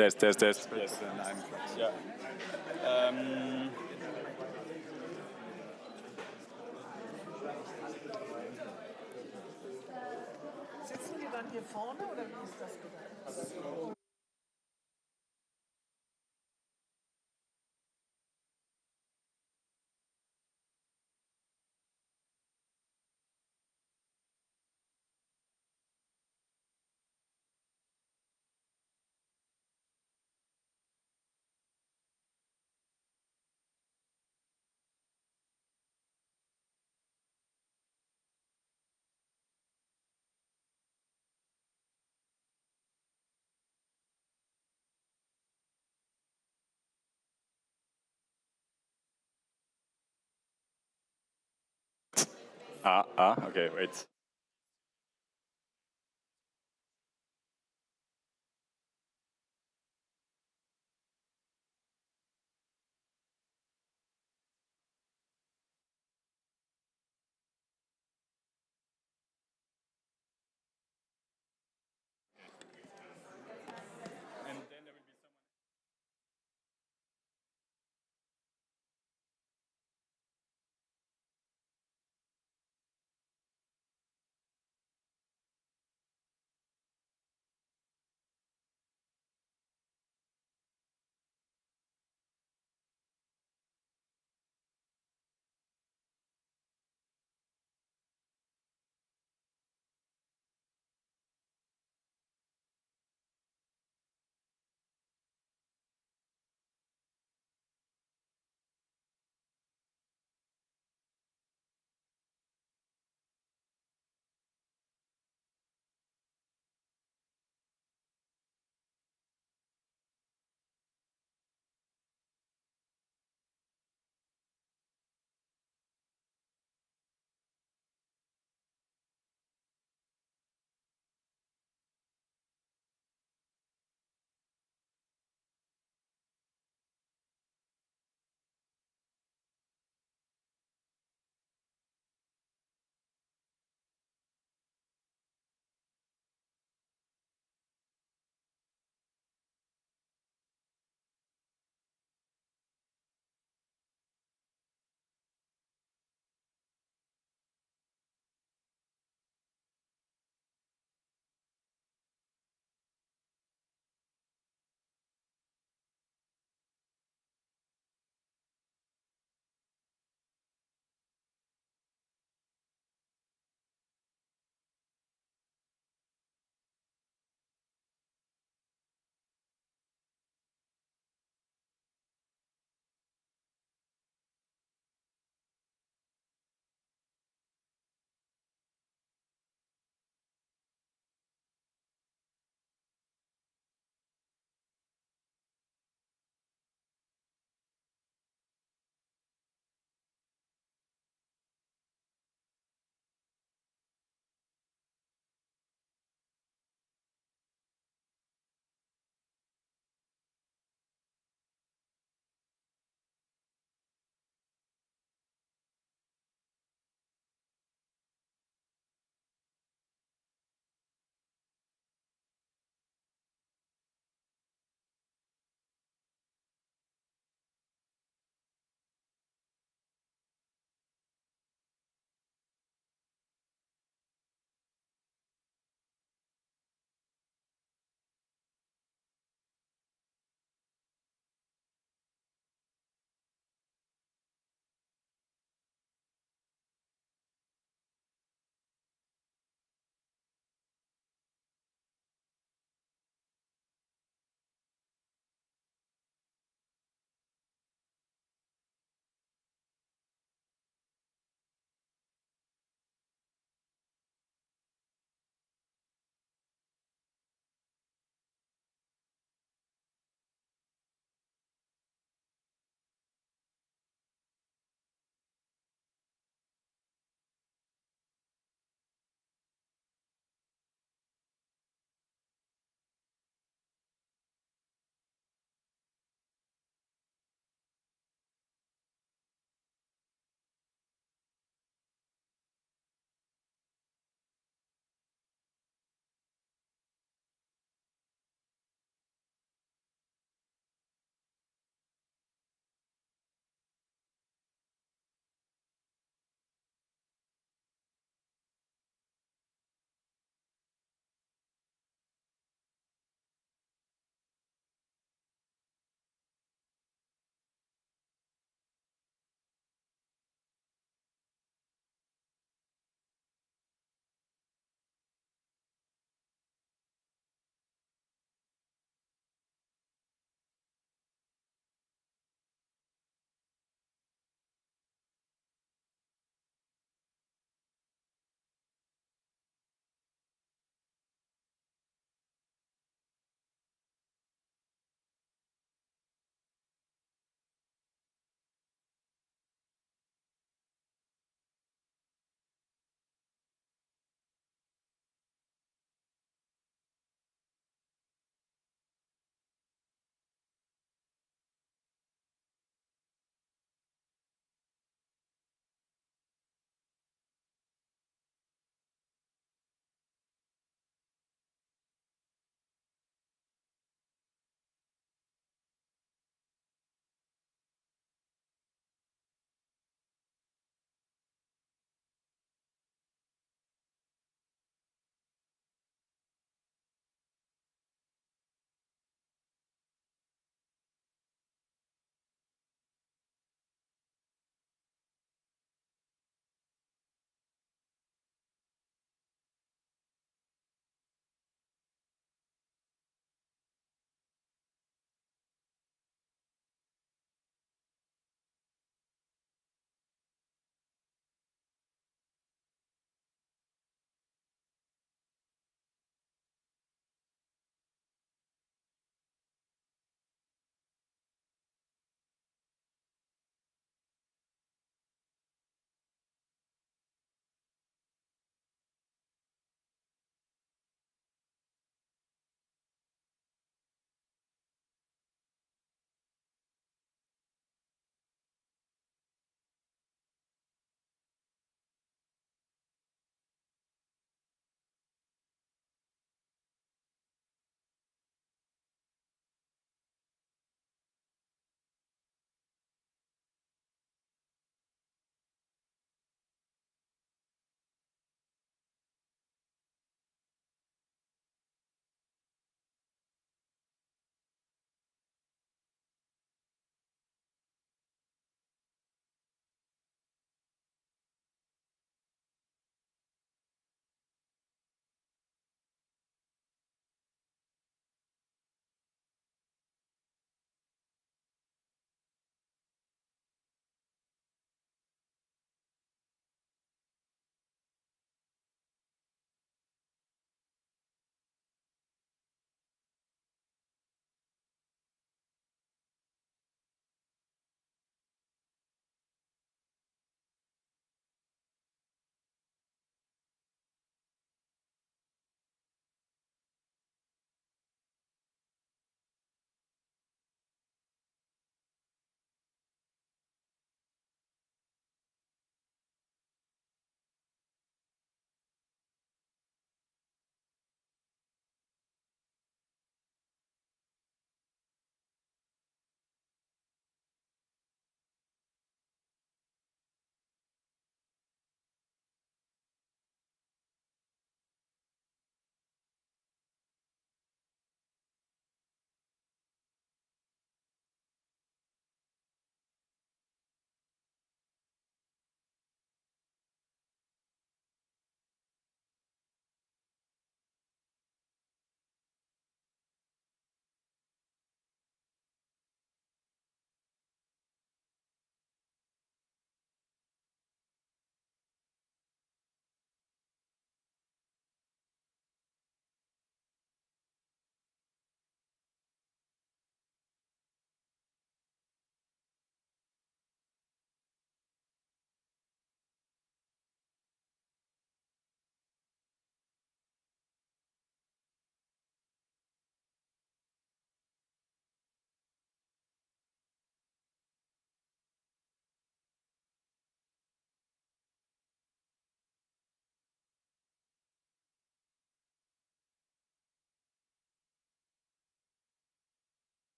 Test. Yes. Ja. Sitzen wir dann hier vorne oder wie ist das gedacht? Okay, wait.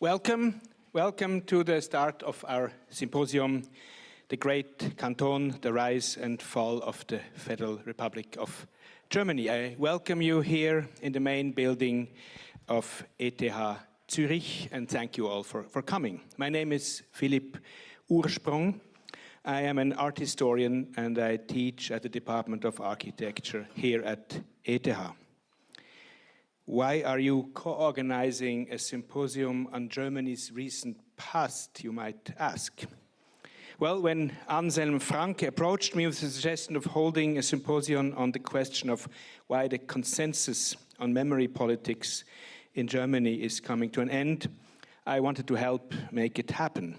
Welcome to the start of our symposium, The Great Kanton, the Rise and Fall of the Federal Republic of Germany. I welcome you here in the main building of ETH Zurich, and thank you all for coming. My name is Philipp Ursprung. I am an art historian and I teach at the Department of Architecture here at ETH. Why are you co-organizing a symposium on Germany's recent past, you might ask? Well, when Anselm Franke approached me with the suggestion of holding a symposium on the question of why the consensus on memory politics in Germany is coming to an end, I wanted to help make it happen.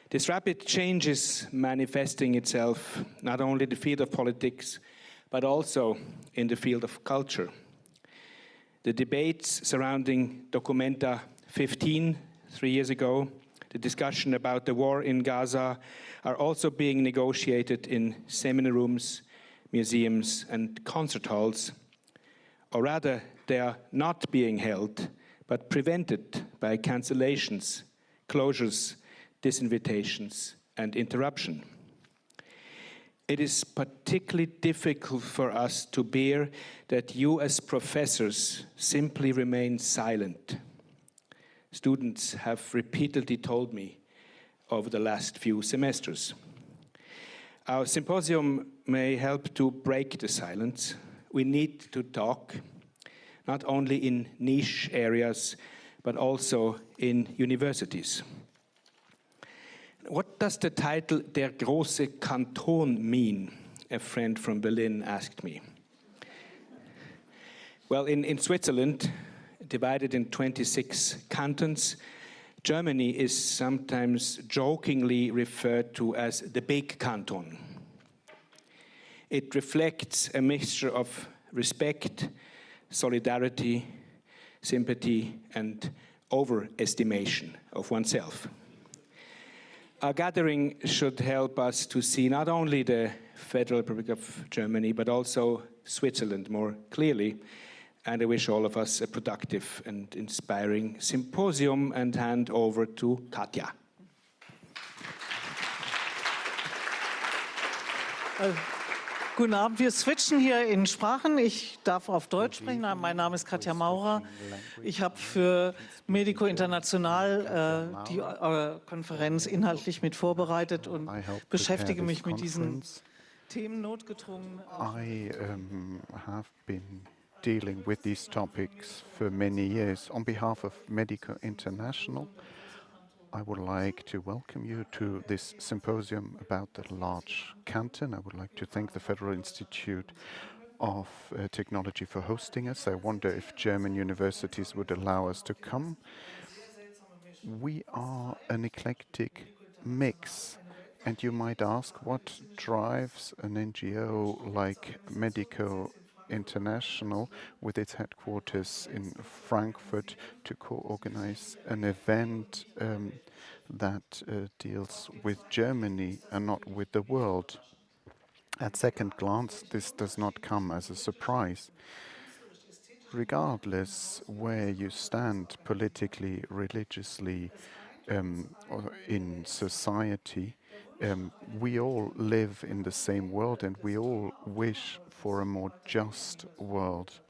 This rapid change is manifesting itself not only in the field of politics, but also in the field of culture. The debates surrounding Documenta 15, 3 years ago, the discussion about the war in Gaza are also being negotiated in seminar rooms, museums and concert halls. Or rather, they are not being held, but prevented by cancellations, closures, disinvitations and interruption. It is particularly difficult for us to bear that you as professors simply remain silent. Students have repeatedly told me over the last few semesters. Our symposium may help to break the silence. We need to talk, not only in niche areas, but also in universities. What does the title Der grosse Kanton mean? A friend from Berlin asked me. Well, in Switzerland, divided in 26 cantons, Germany is sometimes jokingly referred to as the big canton. It reflects a mixture of respect, solidarity, sympathy, and overestimation of oneself. Our gathering should help us to see not only the Federal Republic of Germany, but also Switzerland more clearly. And I wish all of us a productive and inspiring symposium, and hand over to Katja. Guten Abend, wir switchen hier in Sprachen. Ich darf auf Deutsch sprechen. Mein Name ist Katja Maurer. Ich habe für Medico International die Konferenz inhaltlich mit vorbereitet und beschäftige mich mit diesen Themen notgedrungen. I have been dealing with these topics for many years. On behalf of Medico International, I would like to welcome you to this symposium about the large canton. I would like to thank the Federal Institute of Technology for hosting us. I wonder if German universities would allow us to come. We are an eclectic mix, and you might ask what drives an NGO like Medico International, with its headquarters in Frankfurt, to co-organize an event that deals with Germany and not with the world. At second glance, this does not come as a surprise. Regardless where you stand politically, religiously, or in society, we all live in the same world and we all wish for a more just world.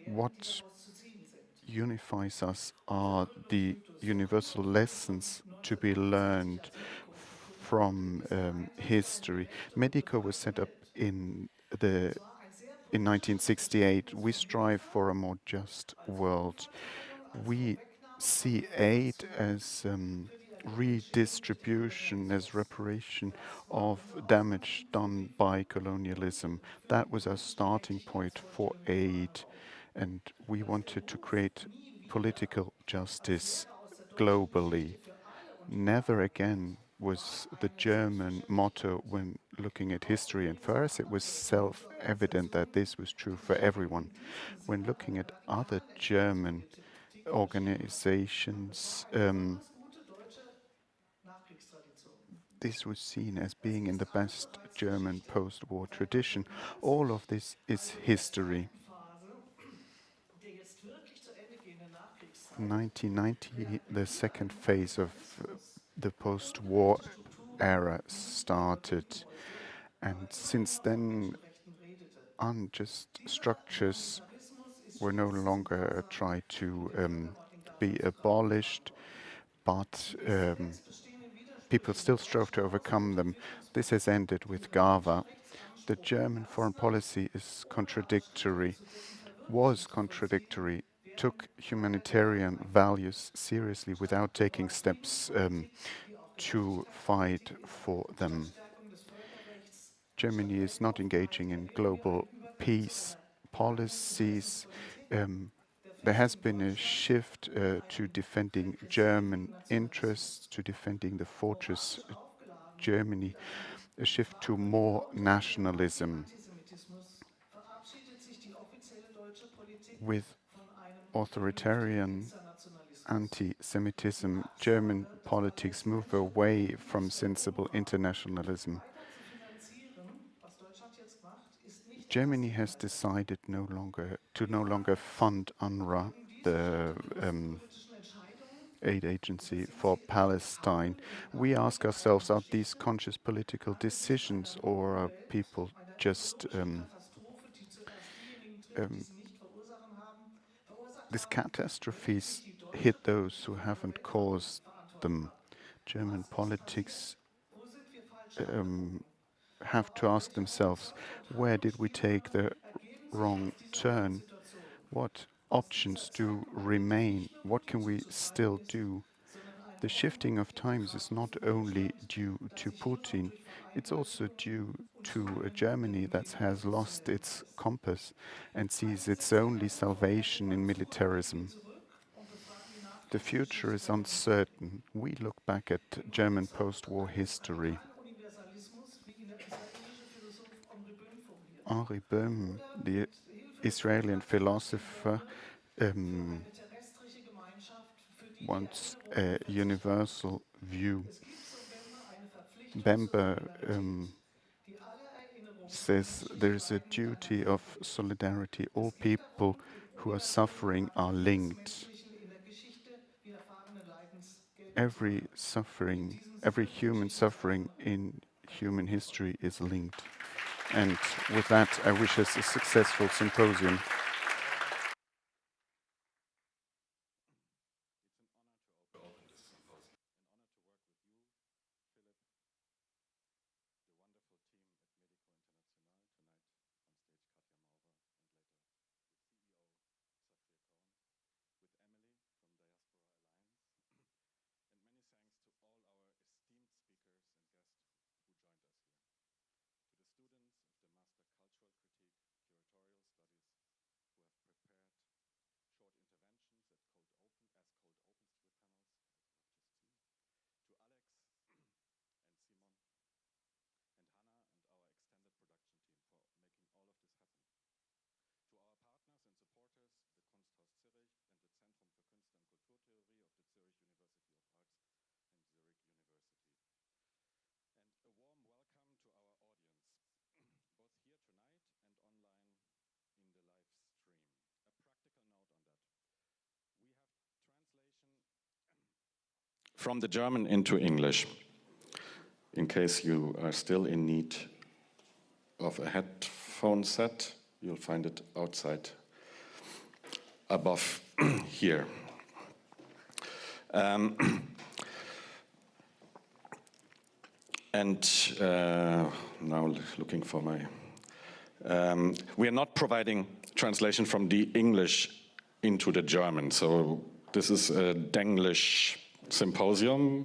What unifies us are the universal lessons to be learned from history. Medico was set up in 1968. We strive for a more just world. We see aid as redistribution, as reparation of damage done by colonialism. That was our starting point for aid, and we wanted to create political justice globally. Never again was the German motto when looking at history, and for us it was self-evident that this was true for everyone. When looking at other German organizations, this was seen as being in the best German post-war tradition. All of this is history. 1990, the second phase of the post-war era started, and since then unjust structures were no longer tried to be abolished, but people still strove to overcome them. This has ended with GAVA. The German foreign policy is contradictory, was contradictory, took humanitarian values seriously without taking steps to fight for them. Germany is not engaging in global peace policies. There has been a shift to defending German interests, to defending the fortress Germany, a shift to more nationalism. With authoritarian anti-Semitism, German politics move away from sensible internationalism. Germany has decided no longer fund UNRWA, the aid agency for Palestine. We ask ourselves, are these conscious political decisions, or are people just these catastrophes hit those who haven't caused them? German politics have to ask themselves, where did we take the wrong turn? What options do remain? What can we still do? The shifting of times is not only due to Putin, it's also due to a Germany that has lost its compass and sees its only salvation in militarism. The future is uncertain. We look back at German post-war history. Henri Böhm, the Israeli philosopher, wants a universal view. Bember says there is a duty of solidarity. All people who are suffering are linked. Every suffering, every human suffering in human history is linked. And with that, I wish us a successful symposium. From the German into English, in case you are still in need of a headphone set, you'll find it outside above here. Now looking for my... we are not providing translation from the English into the German, so this is a Denglish symposium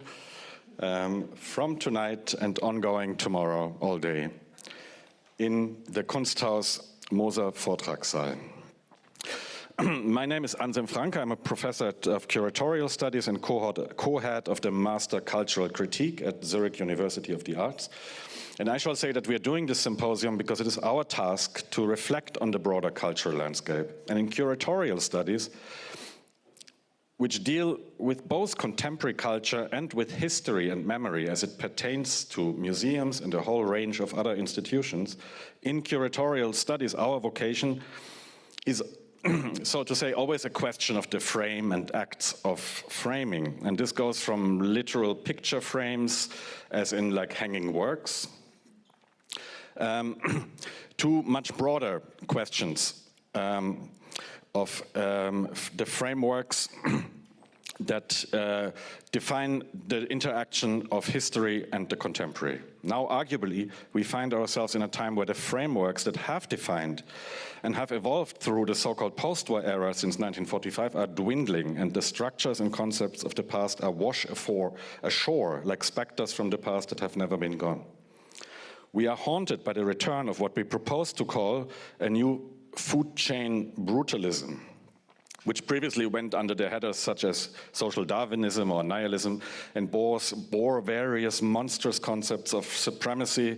from tonight and ongoing tomorrow all day in the Kunsthaus Moser Vortragssaal. My name is Anselm Franke. I'm a professor of curatorial studies and co-head of the Master Cultural Critique at Zurich University of the Arts. And I shall say that we are doing this symposium because it is our task to reflect on the broader cultural landscape. And in curatorial studies, which deal with both contemporary culture and with history and memory as it pertains to museums and a whole range of other institutions. In curatorial studies, our vocation is, so to say, always a question of the frame and acts of framing. And this goes from literal picture frames, as in like hanging works, to much broader questions of the frameworks that define the interaction of history and the contemporary. Now, arguably, we find ourselves in a time where the frameworks that have defined and have evolved through the so-called post-war era since 1945 are dwindling, and the structures and concepts of the past are washed ashore like specters from the past that have never been gone. We are haunted by the return of what we propose to call a new food chain brutalism, which previously went under the headers such as social Darwinism or nihilism and bore various monstrous concepts of supremacy.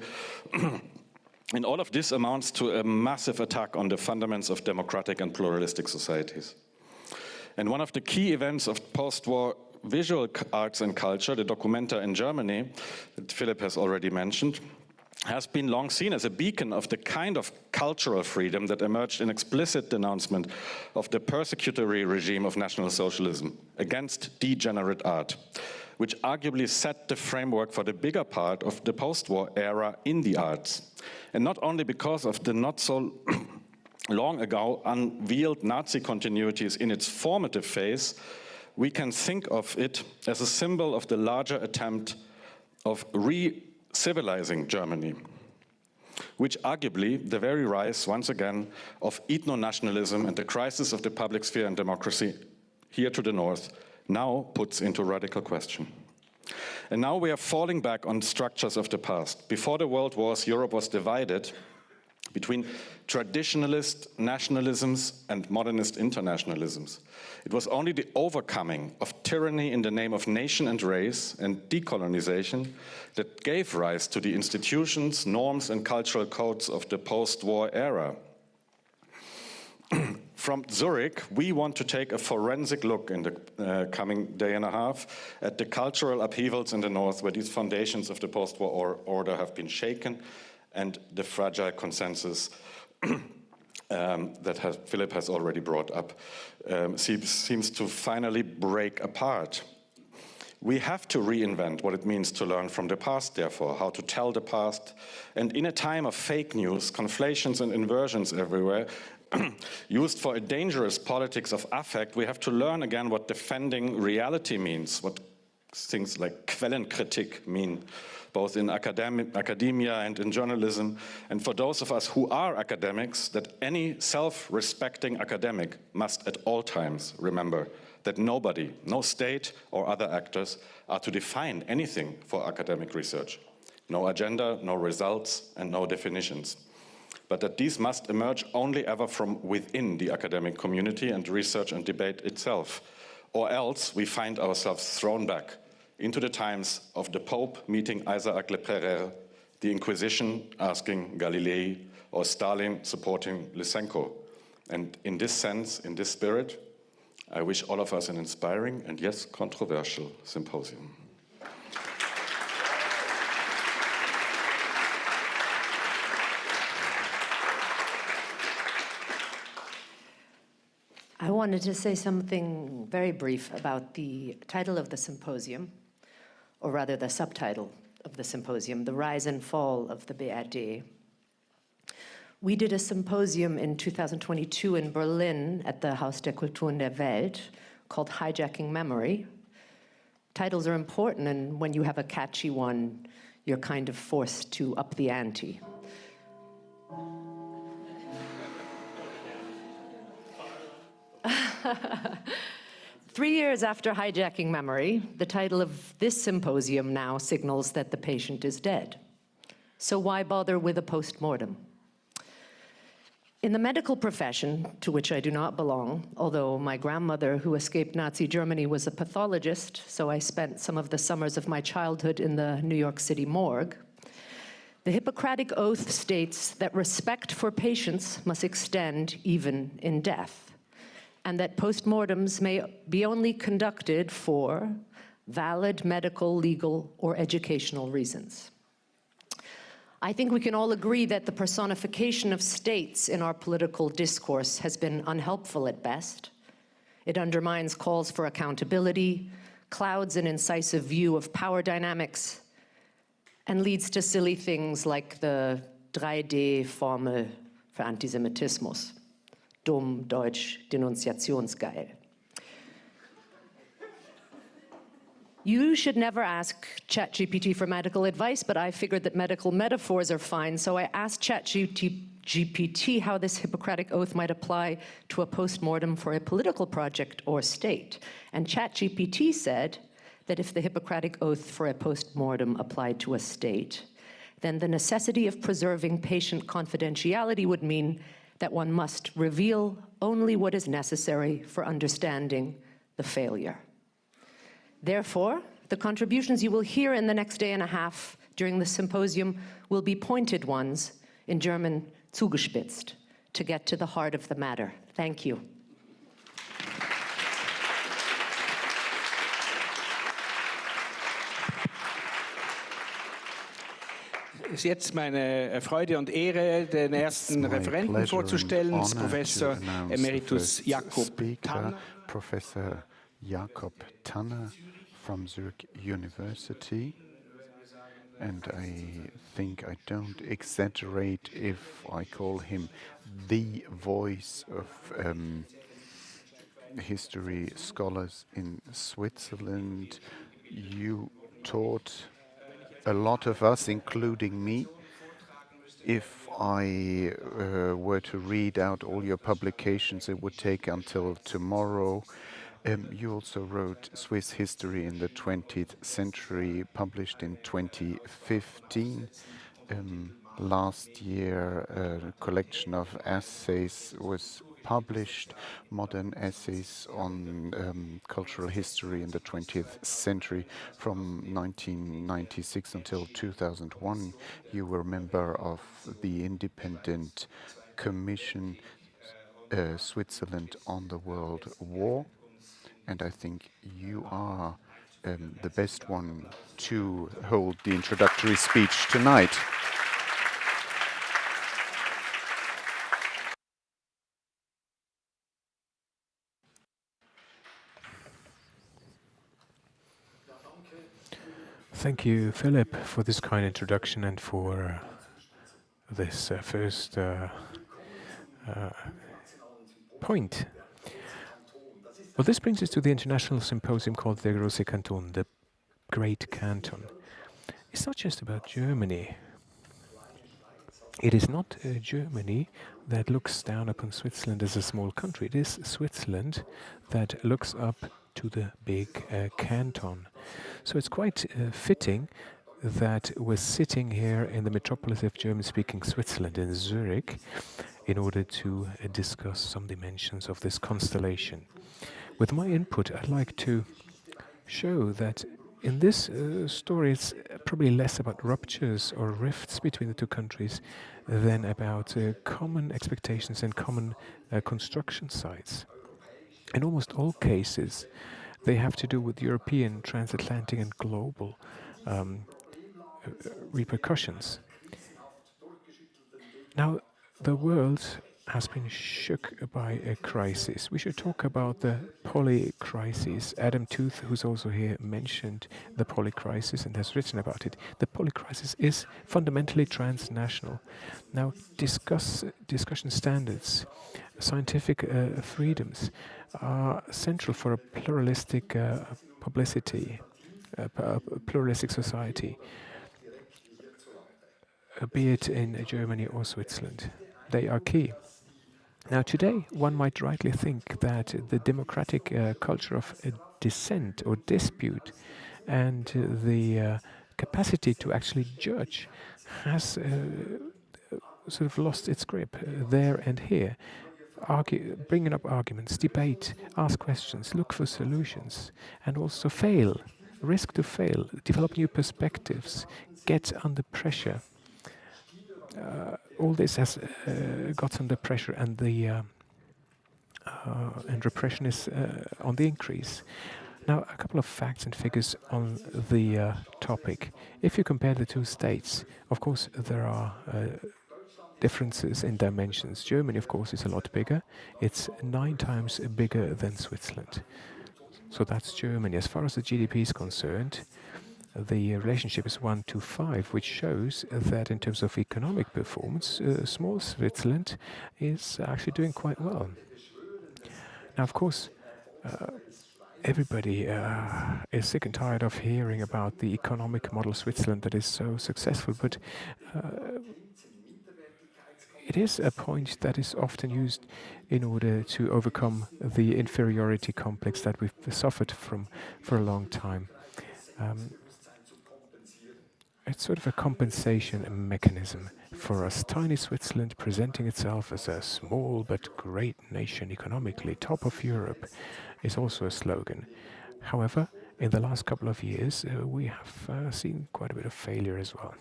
And all of this amounts to a massive attack on the fundamentals of democratic and pluralistic societies. And one of the key events of post-war visual arts and culture, the Documenta in Germany, that Philipp has already mentioned, has been long seen as a beacon of the kind of cultural freedom that emerged in explicit denouncement of the persecutory regime of National Socialism against degenerate art, which arguably set the framework for the bigger part of the post-war era in the arts. And not only because of the not so long ago unveiled Nazi continuities in its formative phase, we can think of it as a symbol of the larger attempt of civilizing Germany, which arguably the very rise, once again, of ethno-nationalism and the crisis of the public sphere and democracy here to the north now puts into radical question. And now we are falling back on structures of the past. Before the World Wars, Europe was divided between traditionalist nationalisms and modernist internationalisms. It was only the overcoming of tyranny in the name of nation and race and decolonization that gave rise to the institutions, norms, and cultural codes of the post-war era. From Zurich, we want to take a forensic look in the coming day and a half at the cultural upheavals in the north, where these foundations of the post-war order have been shaken, and the fragile consensus that Philipp has already brought up seems to finally break apart. We have to reinvent what it means to learn from the past, therefore, how to tell the past. And in a time of fake news, conflations and inversions everywhere, used for a dangerous politics of affect, we have to learn again what defending reality means, what things like Quellenkritik mean, both in academia and in journalism. And for those of us who are academics, that any self-respecting academic must at all times remember that nobody, no state or other actors, are to define anything for academic research. No agenda, no results, and no definitions. But that these must emerge only ever from within the academic community and research and debate itself, or else we find ourselves thrown back into the times of the Pope meeting Isaac Le Pereire, the Inquisition asking Galilei, or Stalin supporting Lysenko. And in this sense, in this spirit, I wish all of us an inspiring and yes, controversial symposium. I wanted to say something very brief about the title of the symposium, or rather the subtitle of the symposium, The Rise and Fall of the BRD. We did a symposium in 2022 in Berlin at the Haus der Kulturen der Welt called Hijacking Memory. Titles are important, and when you have a catchy one, you're kind of forced to up the ante. Three years after hijacking memory, the title of this symposium now signals that the patient is dead. So why bother with a post-mortem? In the medical profession, to which I do not belong, although my grandmother, who escaped Nazi Germany, was a pathologist, so I spent some of the summers of my childhood in the New York City morgue, the Hippocratic Oath states that respect for patients must extend even in death. and that postmortems may be only conducted for valid medical, legal, or educational reasons. I think we can all agree that the personification of states in our political discourse has been unhelpful at best. It undermines calls for accountability, clouds an incisive view of power dynamics, and leads to silly things like the 3D-Formel für Antisemitismus. Dumm, Deutsch, denunziationsgeil. You should never ask ChatGPT for medical advice, but I figured that medical metaphors are fine, so I asked ChatGPT how this Hippocratic oath might apply to a postmortem for a political project or state. And ChatGPT said that if the Hippocratic oath for a postmortem applied to a state, then the necessity of preserving patient confidentiality would mean that one must reveal only what is necessary for understanding the failure. Therefore, the contributions you will hear in the next day and a half during the symposium will be pointed ones, in German zugespitzt, to get to the heart of the matter. Thank you. Es ist jetzt meine Freude und Ehre, den ersten Referenten vorzustellen, das Professor Emeritus Jakob Tanner. Professor Jakob Tanner from Zurich University. And I think I don't exaggerate if I call him the voice of history scholars in Switzerland. You taught a lot of us, including me. If I were to read out all your publications, it would take until tomorrow. You also wrote Swiss History in the 20th Century, published in 2015. Last year, a collection of essays was published, modern essays on cultural history in the 20th century from 1996 until 2001. You were a member of the Independent Commission Switzerland on the World War. And I think you are the best one to hold the introductory speech tonight. Thank you, Philip, for this kind introduction and for this first point. Well, this brings us to the international symposium called the Grosse Kanton, the Great Canton. It's not just about Germany. It is not Germany that looks down upon Switzerland as a small country. It is Switzerland that looks up to the big canton. So it's quite fitting that we're sitting here in the metropolis of German-speaking Switzerland in Zurich in order to discuss some dimensions of this constellation. With my input, I'd like to show that in this story it's probably less about ruptures or rifts between the two countries than about common expectations and common construction sites. In almost all cases, they have to do with European, transatlantic and global repercussions. Now, the world has been shook by a crisis. We should talk about the polycrisis. Adam Tooth, who's also here, mentioned the polycrisis and has written about it. The polycrisis is fundamentally transnational. Now, discussion standards, scientific freedoms are central for a pluralistic publicity, a pluralistic society, be it in Germany or Switzerland. They are key. Now, today, one might rightly think that the democratic culture of dissent or dispute and the capacity to actually judge has sort of lost its grip there and here. Bringing up arguments, debate, ask questions, look for solutions, and also fail, risk to fail, develop new perspectives, get under pressure. All this has got under pressure, and the and repression is on the increase. Now, a couple of facts and figures on the topic. If you compare the two states, of course, there are differences in dimensions. Germany, of course, is a lot bigger. It's 9 times bigger than Switzerland. So that's Germany. As far as the GDP is concerned, the relationship is 1 to 5, which shows that in terms of economic performance, small Switzerland is actually doing quite well. Now, of course, everybody is sick and tired of hearing about the economic model Switzerland that is so successful, but it is a point that is often used in order to overcome the inferiority complex that we've suffered from for a long time. It's sort of a compensation mechanism for us. Tiny Switzerland presenting itself as a small but great nation economically, top of Europe, is also a slogan. However, in the last couple of years, we have seen quite a bit of failure as well.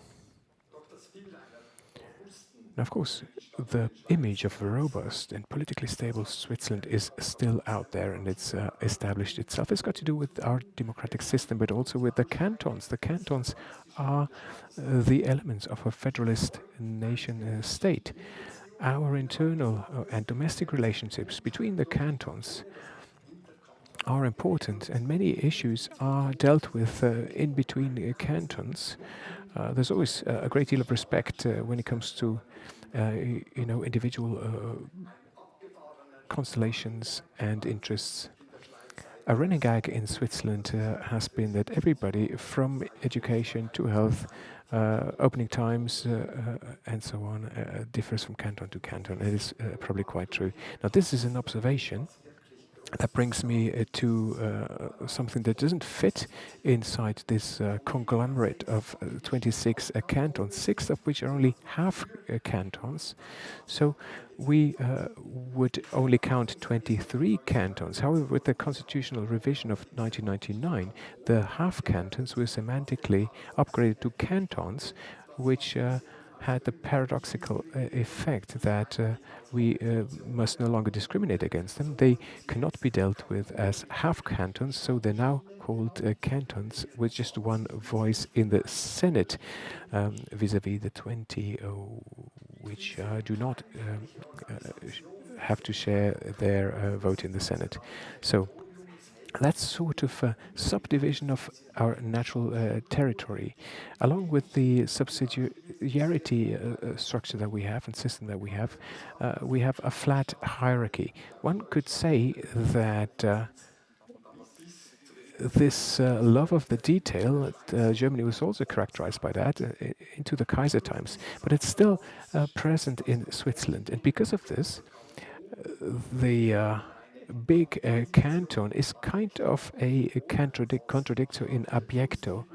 Now, of course, the image of a robust and politically stable Switzerland is still out there, and it's established itself. It's got to do with our democratic system, but also with the cantons. The cantons are the elements of a federalist nation-state. Our internal and domestic relationships between the cantons are important, and many issues are dealt with in between cantons. There's always a great deal of respect when it comes to individual constellations and interests. A running gag in Switzerland has been that everybody, from education to health, opening times and so on, differs from canton to canton. It is probably quite true. Now, this is an observation that brings me to something that doesn't fit inside this conglomerate of 26 cantons, 6 of which are only half cantons. So we would only count 23 cantons. However, with the constitutional revision of 1999, the half cantons were semantically upgraded to cantons, which had the paradoxical effect that we must no longer discriminate against them. They cannot be dealt with as half cantons, so they're now called cantons with just one voice in the Senate, vis-à-vis the 20 which do not have to share their vote in the Senate. So that's sort of a subdivision of our natural territory. Along with the subsidiarity structure that we have and system that we have a flat hierarchy. One could say that this love of the detail, Germany was also characterized by that into the Kaiser times, but it's still present in Switzerland. And because of this, the big canton is kind of a contradictor in abiecto,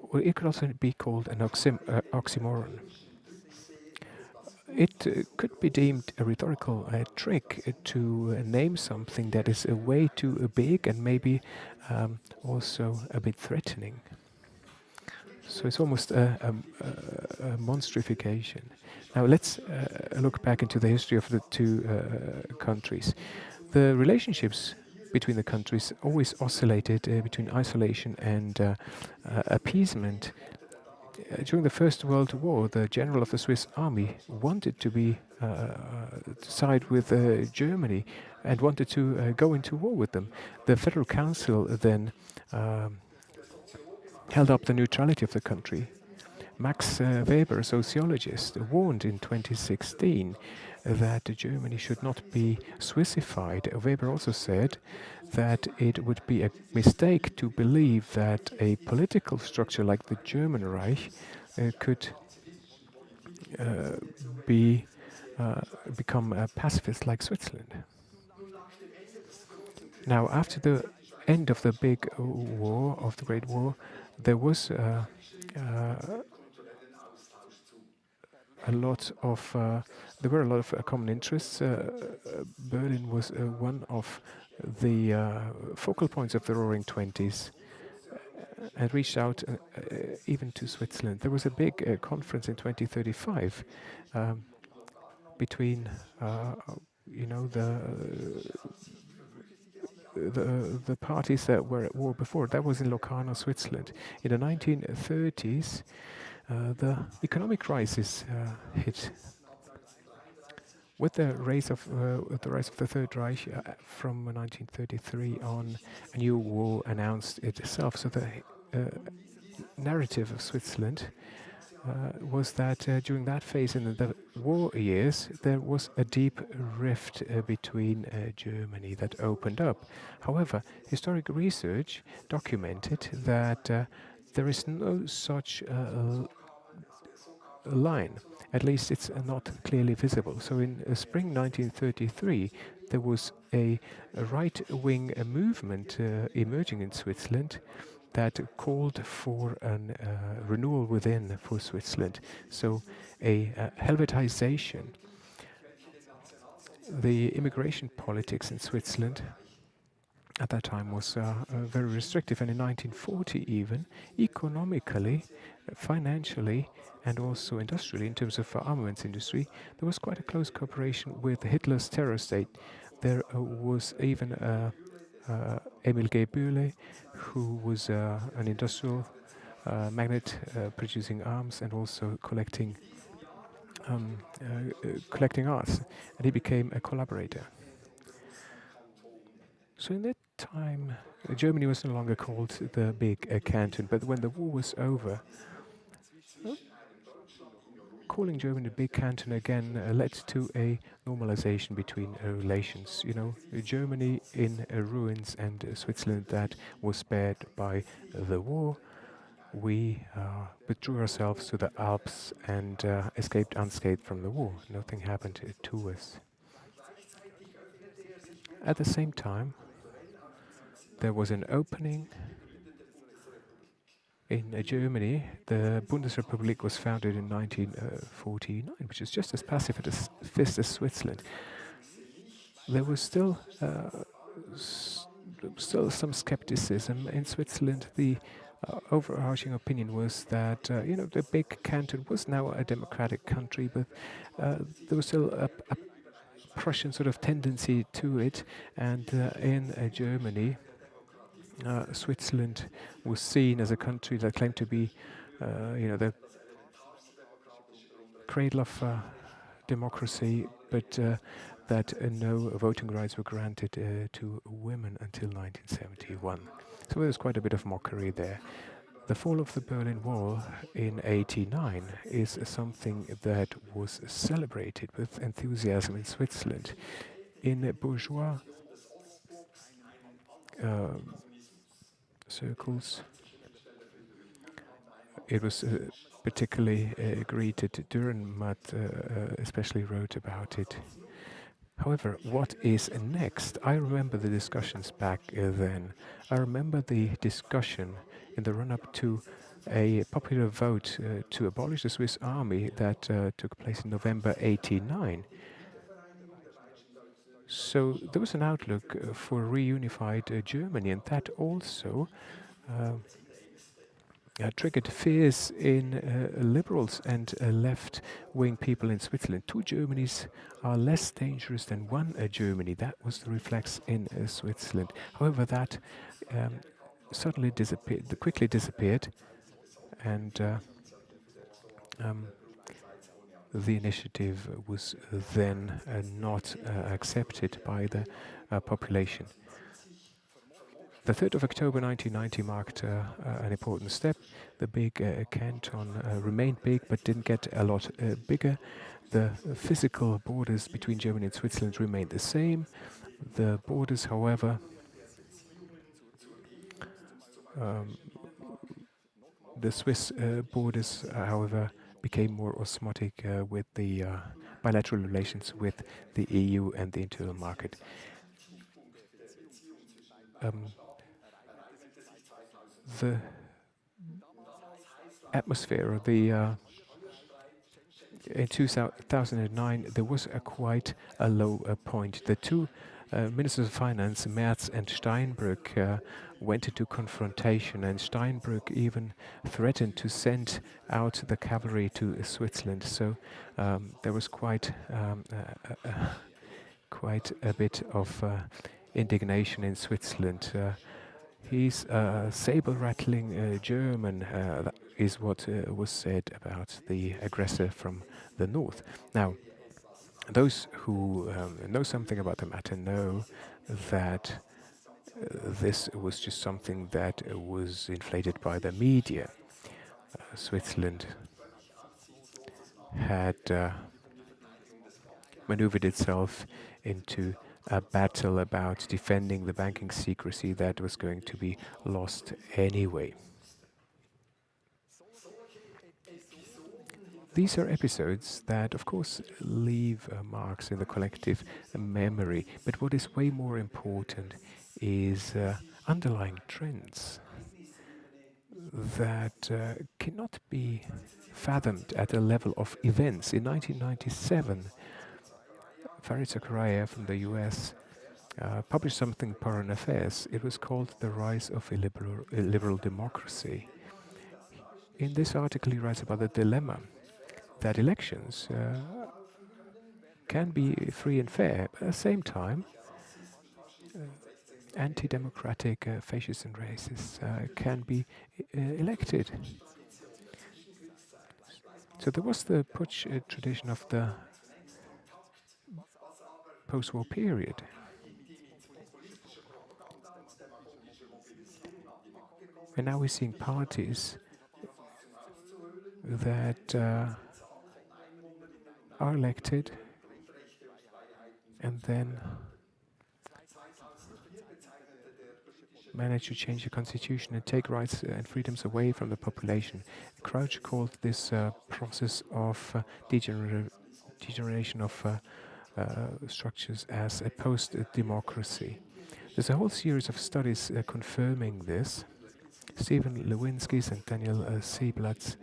or it could also be called an oxymoron. It could be deemed a rhetorical trick to name something that is way too big and maybe also a bit threatening. So it's almost a monstrification. Now let's look back into the history of the two countries. The relationships between the countries always oscillated between isolation and appeasement. During the First World War, the general of the Swiss army wanted to be side with Germany and wanted to go into war with them. The Federal Council then held up the neutrality of the country. Max Weber, a sociologist, warned in 2016 that Germany should not be Swissified. Weber also said that it would be a mistake to believe that a political structure like the German Reich could become a pacifist like Switzerland. Now, after the end of the big war, of the Great War, there was a lot of there were a lot of common interests. Berlin was one of the focal points of the Roaring Twenties and reached out even to Switzerland. There was a big conference in 2035 between you know, the parties that were at war before. That was in Locarno, Switzerland. In the 1930s, the economic crisis hit. With the rise of the Third Reich from 1933 on, a new war announced itself. So the narrative of Switzerland was that during that phase in the war years, there was a deep rift between Germany that opened up. However, historic research documented that there is no such line. At least it's not clearly visible. So in spring 1933, there was a right-wing movement emerging in Switzerland that called for a renewal within for Switzerland. So a Helvetization. The immigration politics in Switzerland at that time was very restrictive, and in 1940 even, economically, financially, and also industrially, in terms of armaments industry, there was quite a close cooperation with Hitler's terror state. There was even Emil G. Bühle, who was an industrial magnate producing arms and also collecting arts, and he became a collaborator. So in that time, Germany was no longer called the Big Canton, but when the war was over, calling Germany the Big Canton again led to a normalization between relations. You know, Germany in ruins and Switzerland that was spared by the war. We withdrew ourselves to the Alps and escaped unscathed from the war. Nothing happened to us. At the same time, there was an opening in Germany. The Bundesrepublik was founded in 1949, which is just as passive as Switzerland. There was still some skepticism in Switzerland. The overarching opinion was that you know, the Big Canton was now a democratic country, but there was still a Prussian sort of tendency to it, and in Germany, Switzerland was seen as a country that claimed to be, you know, the cradle of democracy, but that no voting rights were granted to women until 1971. So there was quite a bit of mockery there. The fall of the Berlin Wall in '89 is something that was celebrated with enthusiasm in Switzerland. In bourgeois circles, it was particularly greeted. Dürrenmatt especially wrote about it. However, what is next? I remember the discussions back then. I remember the discussion in the run-up to a popular vote to abolish the Swiss army that took place in November '89. So there was an outlook for reunified Germany, and that also triggered fears in liberals and left-wing people in Switzerland. Two Germanys are less dangerous than one Germany. That was the reflex in Switzerland. However, that suddenly disappeared, quickly disappeared, and the initiative was then not accepted by the population. The 3rd of October 1990 marked an important step. The Big Canton remained big but didn't get a lot bigger. The physical borders between Germany and Switzerland remained the same. The borders, however, the Swiss borders, however, became more osmotic with the bilateral relations with the EU and the internal market. The atmosphere of the in 2009 there was quite a low point. The two ministers of finance, Merz and Steinbrück, went into confrontation, and Steinbrück even threatened to send out the cavalry to Switzerland. So there was quite quite a bit of indignation in Switzerland. He's a saber-rattling German, that is what was said about the aggressor from the north. Now, those who know something about the matter know that this was just something that was inflated by the media. Switzerland had maneuvered itself into a battle about defending the banking secrecy that was going to be lost anyway. These are episodes that, of course, leave marks in the collective memory, but what is way more important is underlying trends that cannot be fathomed at a level of events. In 1997, Farid Zakaria from the US published something in Foreign Affairs. It was called The Rise of a Liberal Democracy. In this article, he writes about the dilemma that elections can be free and fair, but at the same time, anti-democratic fascists and racists can be elected. So there was the putsch tradition of the post-war period. And now we're seeing parties that are elected and then manage to change the constitution and take rights and freedoms away from the population. Crouch called this process of degeneration of structures as a post-democracy. There's a whole series of studies confirming this. Stephen Lewinsky's and Daniel Seeblatt's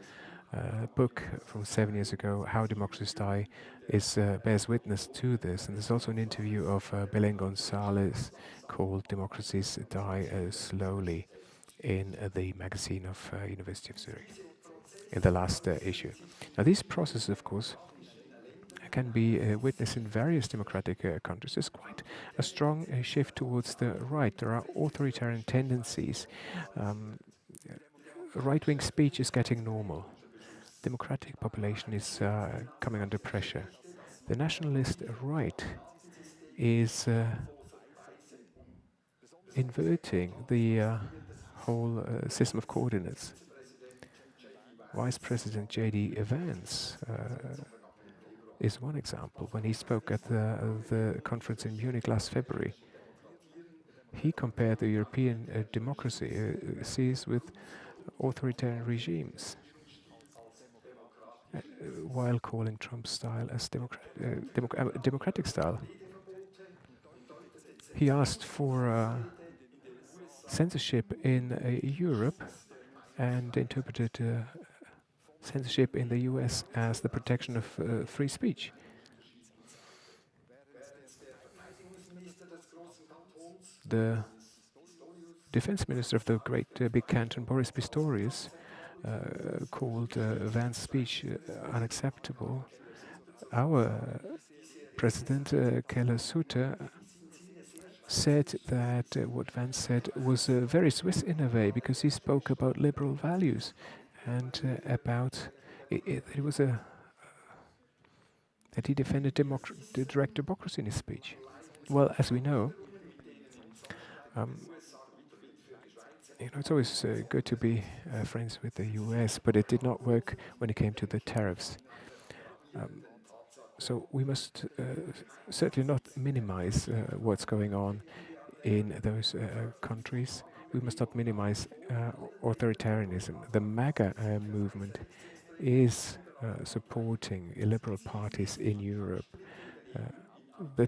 book from 7 years ago, How Democracies Die, bears witness to this. And there's also an interview of Belén González called Democracies Die Slowly in the magazine of University of Zurich in the last issue. Now these processes, of course, can be witnessed in various democratic countries. There's quite a strong shift towards the right. There are authoritarian tendencies. Right-wing speech is getting normal. Democratic population is coming under pressure. The nationalist right is inverting the whole system of coordinates. Vice President J.D. Vance is one example. When he spoke at the conference in Munich last February, he compared the European democracies with authoritarian regimes, while calling Trump's style as democratic style. He asked for censorship in Europe and interpreted censorship in the US as the protection of free speech. The defense minister of the great big canton, Boris Pistorius, called Vance's speech unacceptable. Our president, Keller Sutter, said that what Vance said was very Swiss in a way, because he spoke about liberal values and about it was that he defended direct democracy in his speech. Well, as we know, it's always good to be friends with the US, but it did not work when it came to the tariffs. So we must certainly not minimize what's going on in those countries. We must not minimize authoritarianism. The MAGA movement is supporting liberal parties in Europe. The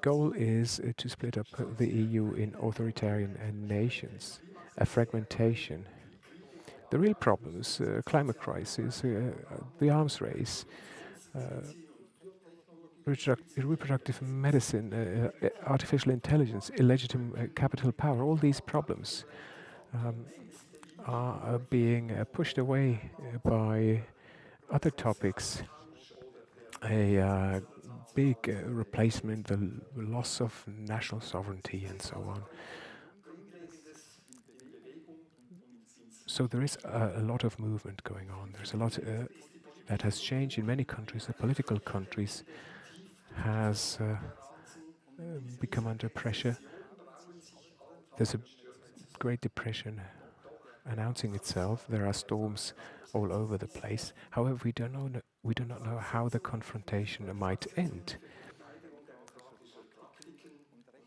goal is to split up the EU in authoritarian nations, a fragmentation. The real problems, climate crisis, the arms race, reproductive medicine, artificial intelligence, illegitimate capital power, all these problems are being pushed away by other topics. A big replacement, the loss of national sovereignty and so on. So there is a lot of movement going on. There's a lot that has changed in many countries. The political countries has become under pressure. There's a Great Depression announcing itself. There are storms all over the place. However, we do not know how the confrontation might end.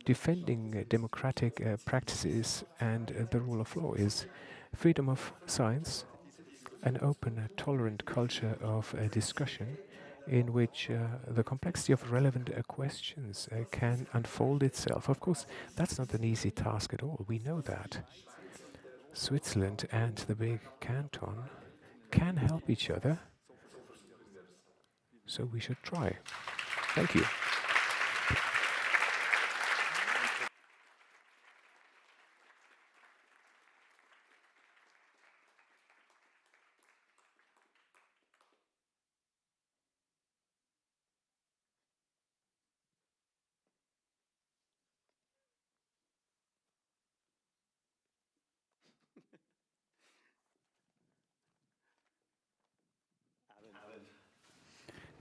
Defending democratic practices and the rule of law is freedom of science, an open, tolerant culture of discussion in which the complexity of relevant questions can unfold itself. Of course, that's not an easy task at all. We know that. Switzerland and the big canton can help each other, so we should try. Thank you.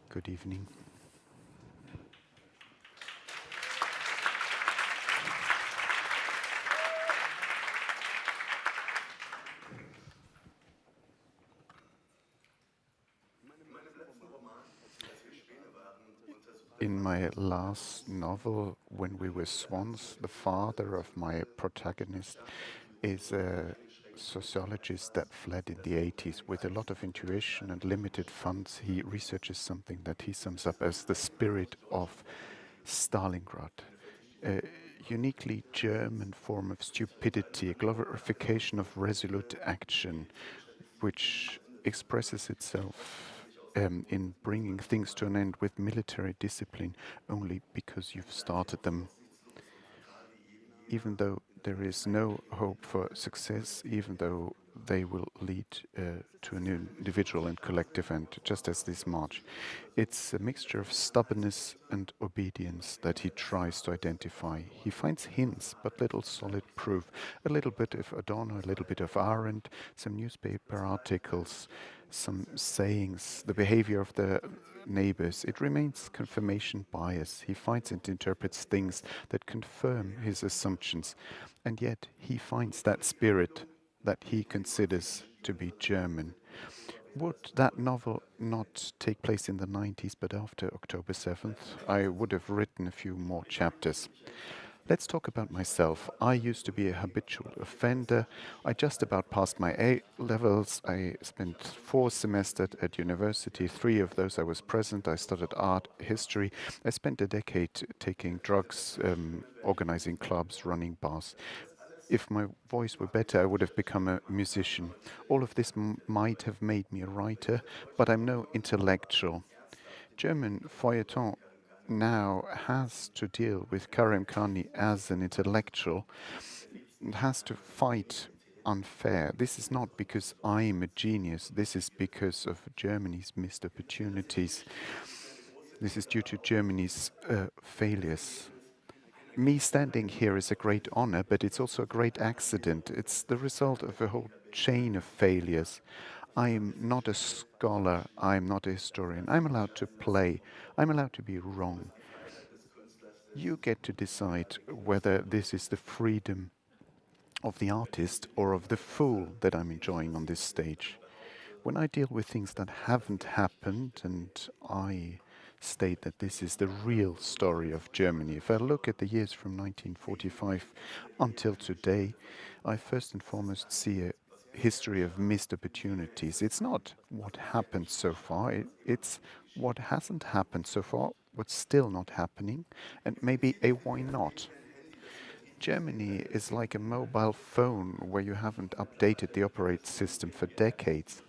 Good evening. In my last novel, When We Were Swans, the father of my protagonist is a sociologist that fled in the 80s. With a lot of intuition and limited funds, he researches something that he sums up as the spirit of Stalingrad. A uniquely German form of stupidity, a glorification of resolute action, which expresses itself in bringing things to an end with military discipline only because you've started them. Even though there is no hope for success, even though they will lead to an individual and collective end, just as this march. It's a mixture of stubbornness and obedience that he tries to identify. He finds hints, but little solid proof. A little bit of Adorno, a little bit of Arendt, some newspaper articles, some sayings, the behavior of the neighbors. It remains confirmation bias. He finds and interprets things that confirm his assumptions. And yet he finds that spirit that he considers to be German. Would that novel not take place in the 90s, but after October 7th, I would have written a few more chapters. Let's talk about myself. I used to be a habitual offender. I just about passed my A-levels. I spent 4 semesters at university. 3 of those I was present. I studied art history. I spent a decade taking drugs, organizing clubs, running bars. If my voice were better, I would have become a musician. All of this might have made me a writer, but I'm no intellectual. German feuilleton now has to deal with Karim Khani as an intellectual, and has to fight unfair. This is not because I'm a genius. This is because of Germany's missed opportunities. This is due to Germany's failures. Me standing here is a great honor, but it's also a great accident. It's the result of a whole chain of failures. I'm not a scholar. I'm not a historian. I'm allowed to play. I'm allowed to be wrong. You get to decide whether this is the freedom of the artist or of the fool that I'm enjoying on this stage. When I deal with things that haven't happened, and I state that this is the real story of Germany. If I look at the years from 1945 until today, I first and foremost see a history of missed opportunities. It's not what happened so far, it's what hasn't happened so far, what's still not happening, and maybe a why not. Germany is like a mobile phone where you haven't updated the operating system for decades.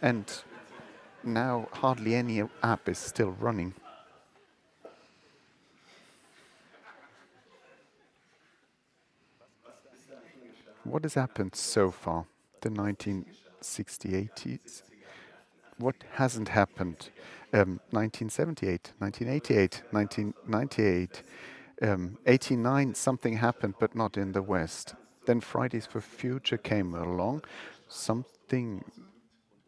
And now hardly any app is still running. What has happened so far? The 1960s, What hasn't happened? 1978, 1988, 1998, 89, something happened, but not in the West. Then Fridays for Future came along, something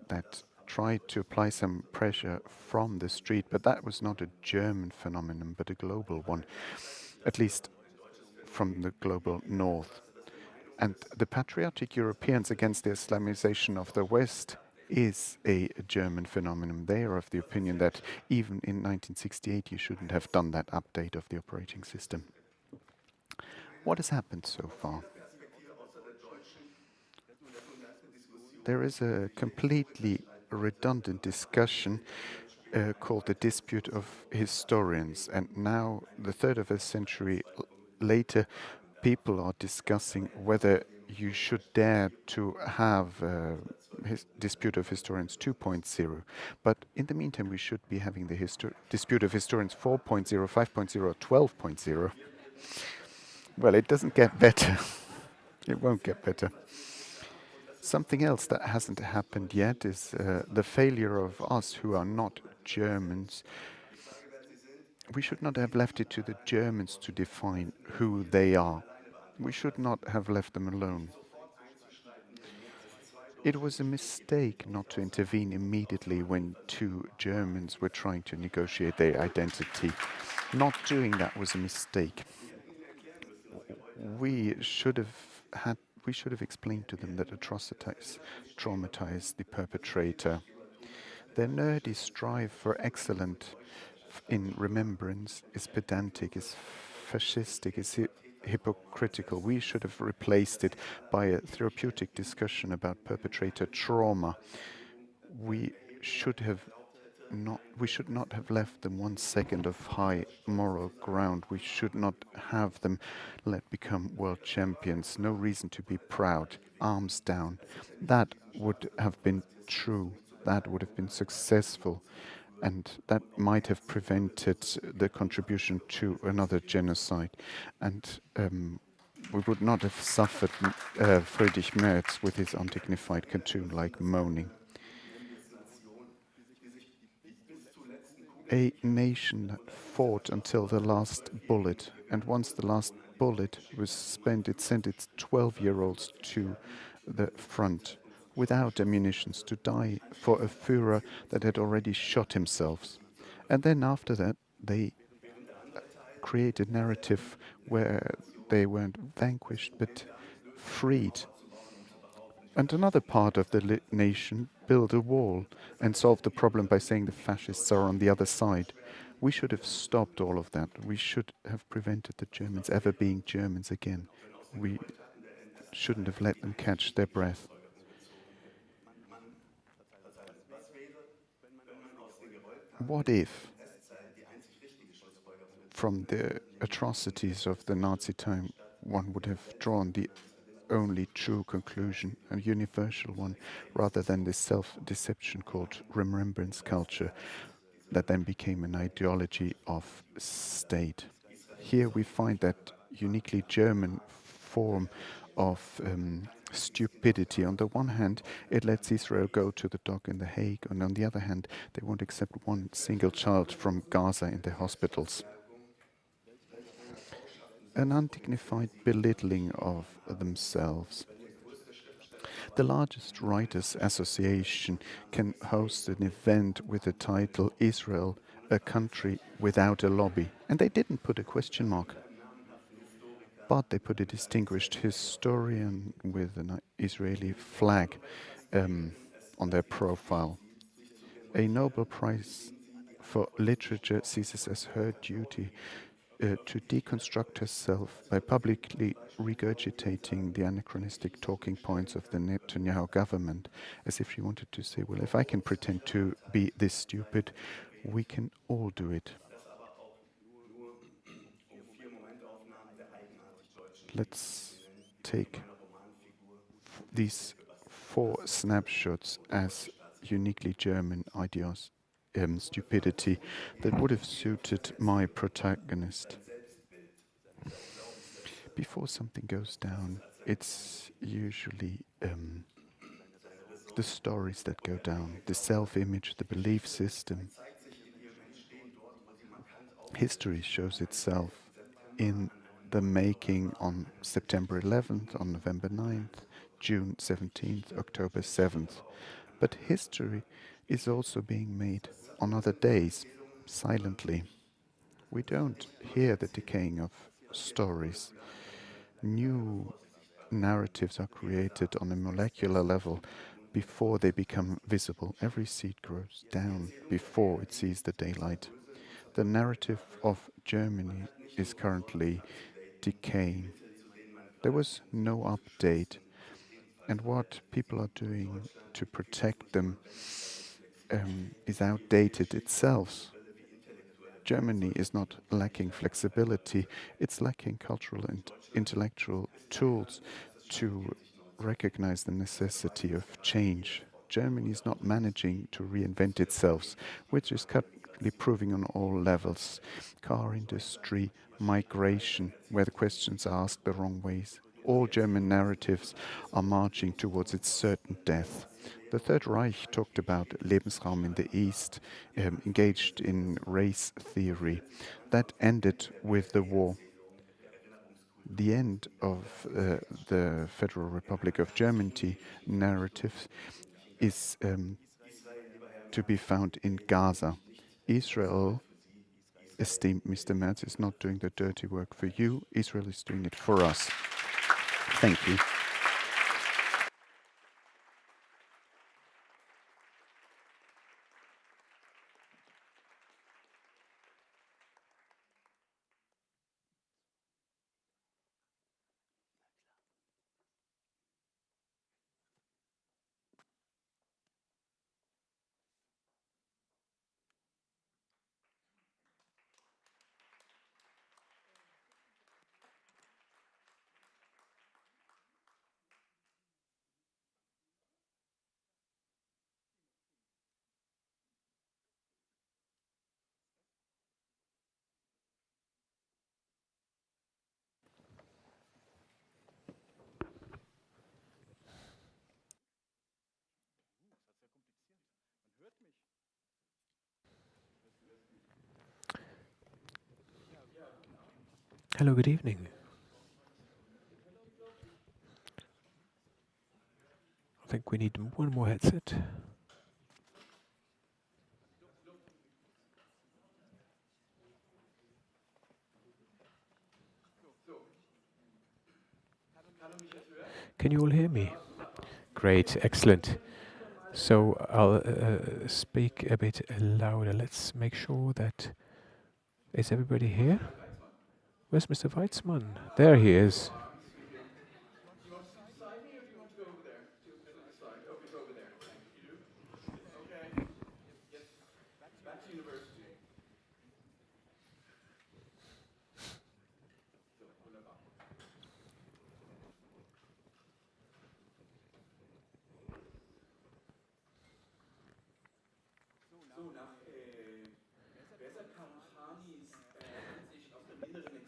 that tried to apply some pressure from the street, but that was not a German phenomenon, but a global one, at least from the global north. And the patriotic Europeans against the Islamization of the West is a German phenomenon. They are of the opinion that even in 1968 you shouldn't have done that update of the operating system. What has happened so far? There is a completely redundant discussion called the dispute of historians, and now, the third of a century later, people are discussing whether you should dare to have dispute of historians 2.0. But in the meantime, we should be having the dispute of historians 4.0, 5.0, 12.0. Well, it doesn't get better. It won't get better. Something else that hasn't happened yet is the failure of us who are not Germans. We should not have left it to the Germans to define who they are. We should not have left them alone. It was a mistake not to intervene immediately when two Germans were trying to negotiate their identity. Not doing that was a mistake. We should have explained to them that atrocities traumatize the perpetrator. Their nerdy strive for excellence in remembrance is pedantic, is fascistic, is hypocritical. We should have replaced it by a therapeutic discussion about perpetrator trauma. We should not have left them 1 second of high moral ground. We should not have them let become world champions. No reason to be proud. Arms down. That would have been true. That would have been successful. And that might have prevented the contribution to another genocide. And we would not have suffered Friedrich Merz with his undignified cartoon-like moaning. A nation that fought until the last bullet, and once the last bullet was spent, it sent its 12-year-olds to the front without ammunition to die for a Führer that had already shot himself. And then after that, they created a narrative where they weren't vanquished but freed. And another part of the nation built a wall and solved the problem by saying the fascists are on the other side. We should have stopped all of that. We should have prevented the Germans ever being Germans again. We shouldn't have let them catch their breath. What if, from the atrocities of the Nazi time, one would have drawn the only true conclusion, a universal one, rather than this self-deception called remembrance culture that then became an ideology of state. Here we find that uniquely German form of stupidity. On the one hand, it lets Israel go to the dock in The Hague, and on the other hand, they won't accept one single child from Gaza in their hospitals. An undignified belittling of themselves. The largest writers' association can host an event with the title Israel, a country without a lobby. And they didn't put a question mark, but they put a distinguished historian with an Israeli flag on their profile. A Nobel Prize for Literature sees it as her duty to deconstruct herself by publicly regurgitating the anachronistic talking points of the Netanyahu government, as if she wanted to say, well, if I can pretend to be this stupid, we can all do it. Let's take these 4 snapshots as uniquely German ideas. Stupidity that would have suited my protagonist. Before something goes down, it's usually the stories that go down, the self-image, the belief system. History shows itself in the making on September 11th, on November 9th, June 17th, October 7th. But history is also being made on other days, silently. We don't hear the decaying of stories. New narratives are created on a molecular level before they become visible. Every seed grows down before it sees the daylight. The narrative of Germany is currently decaying. There was no update, and what people are doing to protect them is outdated itself. Germany is not lacking flexibility, it's lacking cultural and intellectual tools to recognize the necessity of change. Germany is not managing to reinvent itself, which is currently proving on all levels. Car industry, migration, where the questions are asked the wrong ways. All German narratives are marching towards its certain death. The Third Reich talked about Lebensraum in the East, engaged in race theory. That ended with the war. The end of the Federal Republic of Germany narrative is to be found in Gaza. Israel, esteemed Mr. Merz, is not doing the dirty work for you. Israel is doing it for us. Thank you. Hello, good evening. I think we need one more headset. Can you all hear me? Great, excellent. So I'll speak a bit louder. Let's make sure that... Is everybody here? Where's Mr. Weitzmann? There he is.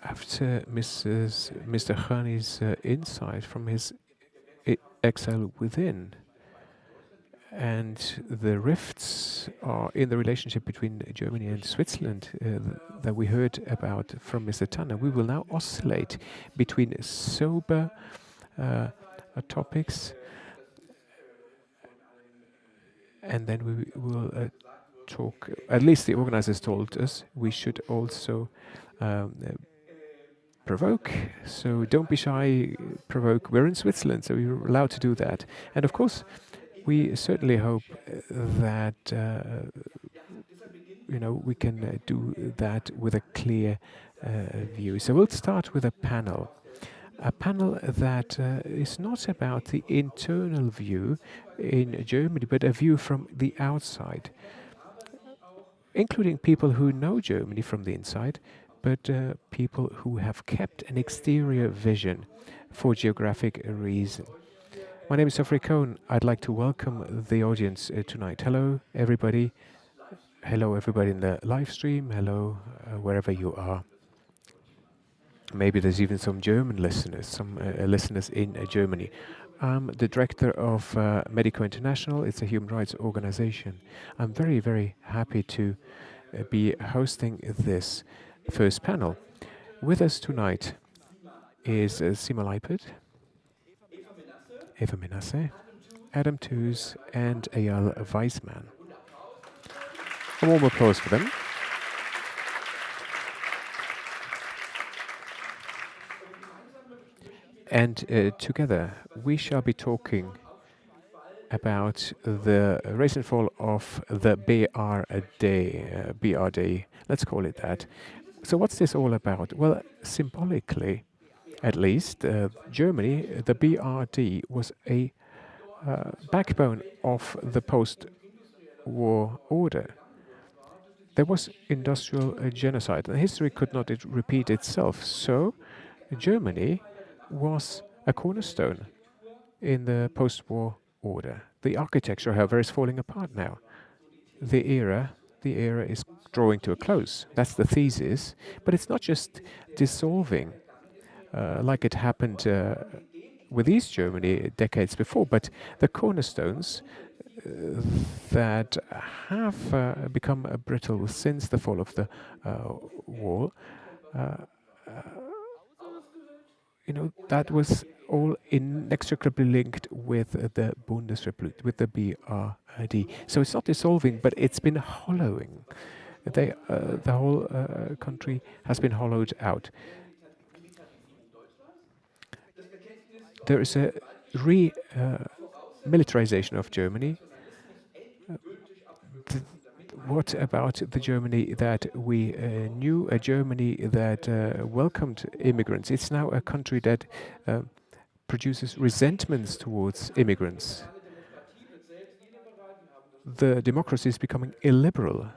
After Mr. Ghani's insight from his exile within, and the rifts are in the relationship between Germany and Switzerland that we heard about from Mr. Tanner, we will now oscillate between sober topics, and then we will talk, at least the organizers told us, we should also provoke, so don't be shy, provoke. We're in Switzerland, so you're allowed to do that. And of course, we certainly hope that we can do that with a clear view. So we'll start with a panel that is not about the internal view in Germany, but a view from the outside, including people who know Germany from the inside, but people who have kept an exterior vision for geographic reason. My name is Geoffrey Cohn. I'd like to welcome the audience tonight. Hello, everybody. Hello, everybody in the live stream. Hello, wherever you are. Maybe there's even some German listeners, some listeners in Germany. I'm the director of Medico International. It's a human rights organization. I'm very, very happy to be hosting this first panel. With us tonight is Sima Leipert, Eva Menasse, Adam Tooze, and Eyal Weizmann. A warm applause for them. And together we shall be talking about the rise and fall of the BRD, let's call it that. So what's this all about? Well, symbolically, at least, Germany, the BRD was a backbone of the post-war order. There was industrial genocide, and history could not repeat itself. So Germany was a cornerstone in the post-war order. The architecture, however, is falling apart now. The era is drawing to a close. That's the thesis. But it's not just dissolving like it happened with East Germany decades before, but the cornerstones that have become brittle since the fall of the wall, that was all inextricably linked with the Bundesrepublik, with the BRD. So it's not dissolving, but it's been hollowing. The whole country has been hollowed out. There is a militarization of Germany. What about the Germany that we knew, a Germany that welcomed immigrants? It's now a country that produces resentments towards immigrants. The democracy is becoming illiberal.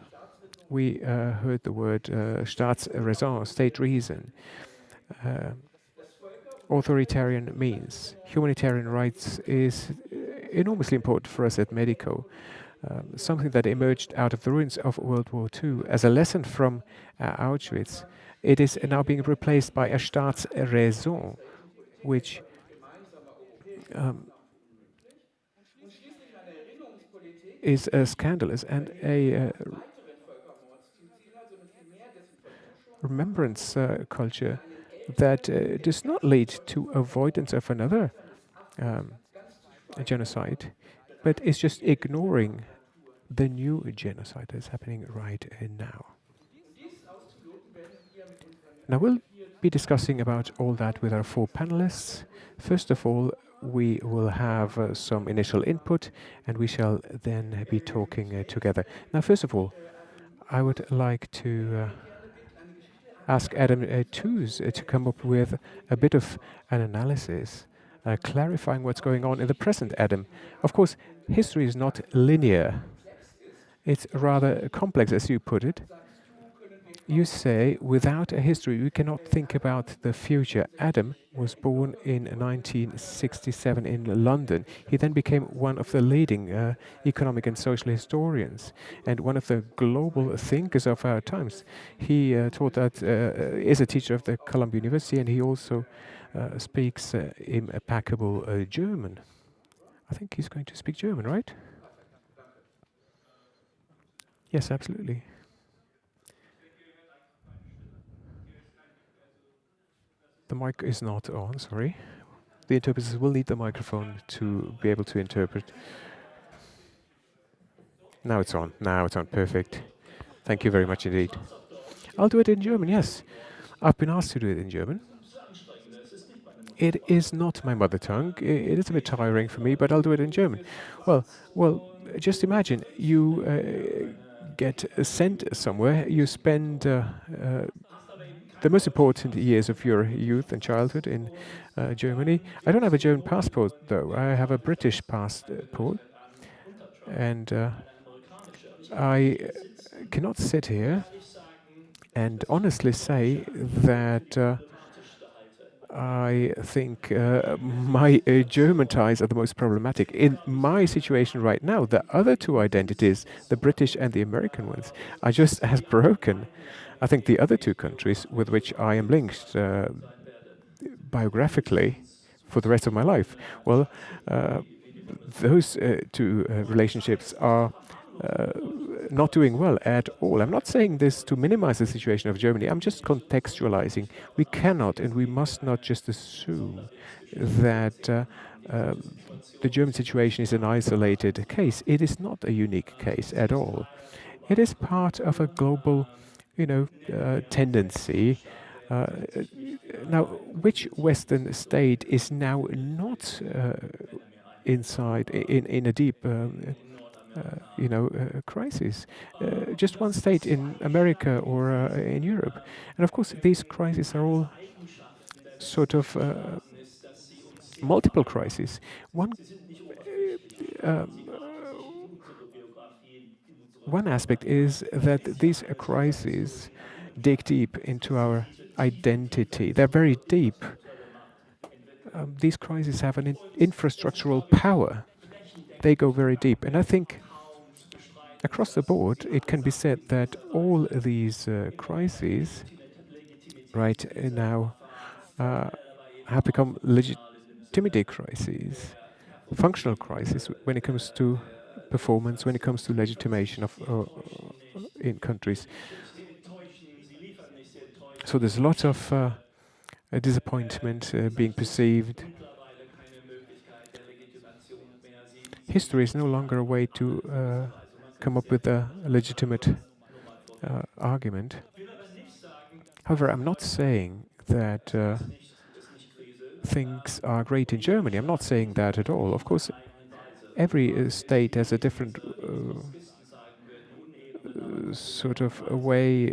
We heard the word Staatsräson, state reason. Authoritarian means. Humanitarian rights is enormously important for us at Medico. Something that emerged out of the ruins of World War II as a lesson from Auschwitz. It is now being replaced by a Staatsräson, which is scandalous, and a remembrance culture that does not lead to avoidance of another genocide, but is just ignoring the new genocide that's happening right now. Now we'll be discussing about all that with our four panelists. First of all, we will have some initial input, and we shall then be talking together. Now, first of all, I would like to ask Adam Tooze to come up with a bit of an analysis, clarifying what's going on in the present, Adam. Of course, history is not linear. It's rather complex, as you put it. You say, without a history, we cannot think about the future. Adam was born in 1967 in London. He then became one of the leading economic and social historians and one of the global thinkers of our times. He taught at, is a teacher of the Columbia University, and he also speaks impeccable German. I think he's going to speak German, right? Yes, absolutely. The mic is not on, sorry. The interpreters will need the microphone to be able to interpret. Now it's on. Now it's on. Perfect. Thank you very much indeed. I'll do it in German, yes. I've been asked to do it in German. It is not my mother tongue. It is a bit tiring for me, but I'll do it in German. Well, just imagine you get sent somewhere. You spend the most important years of your youth and childhood in Germany. I don't have a German passport, though. I have a British passport. And I cannot sit here and honestly say that I think my German ties are the most problematic. In my situation right now, the other two identities, the British and the American ones, are just as broken. I think the other two countries with which I am linked biographically, for the rest of my life. Well, those two relationships are not doing well at all. I'm not saying this to minimize the situation of Germany. I'm just contextualizing. We cannot and we must not just assume that the German situation is an isolated case. It is not a unique case at all. It is part of a global, tendency. Now, which Western state is now not inside in a deep, crisis? Just one state in America or in Europe, and of course these crises are all sort of multiple crises. One aspect is that these crises dig deep into our identity. They're very deep. These crises have an infrastructural power. They go very deep. And I think across the board, it can be said that all these crises right now have become legitimity crises, functional crises when it comes to performance, when it comes to legitimation of in countries. So there's a lot of disappointment being perceived. History is no longer a way to come up with a legitimate argument. However, I'm not saying that things are great in Germany. I'm not saying that at all. Of course, every state has a different sort of a way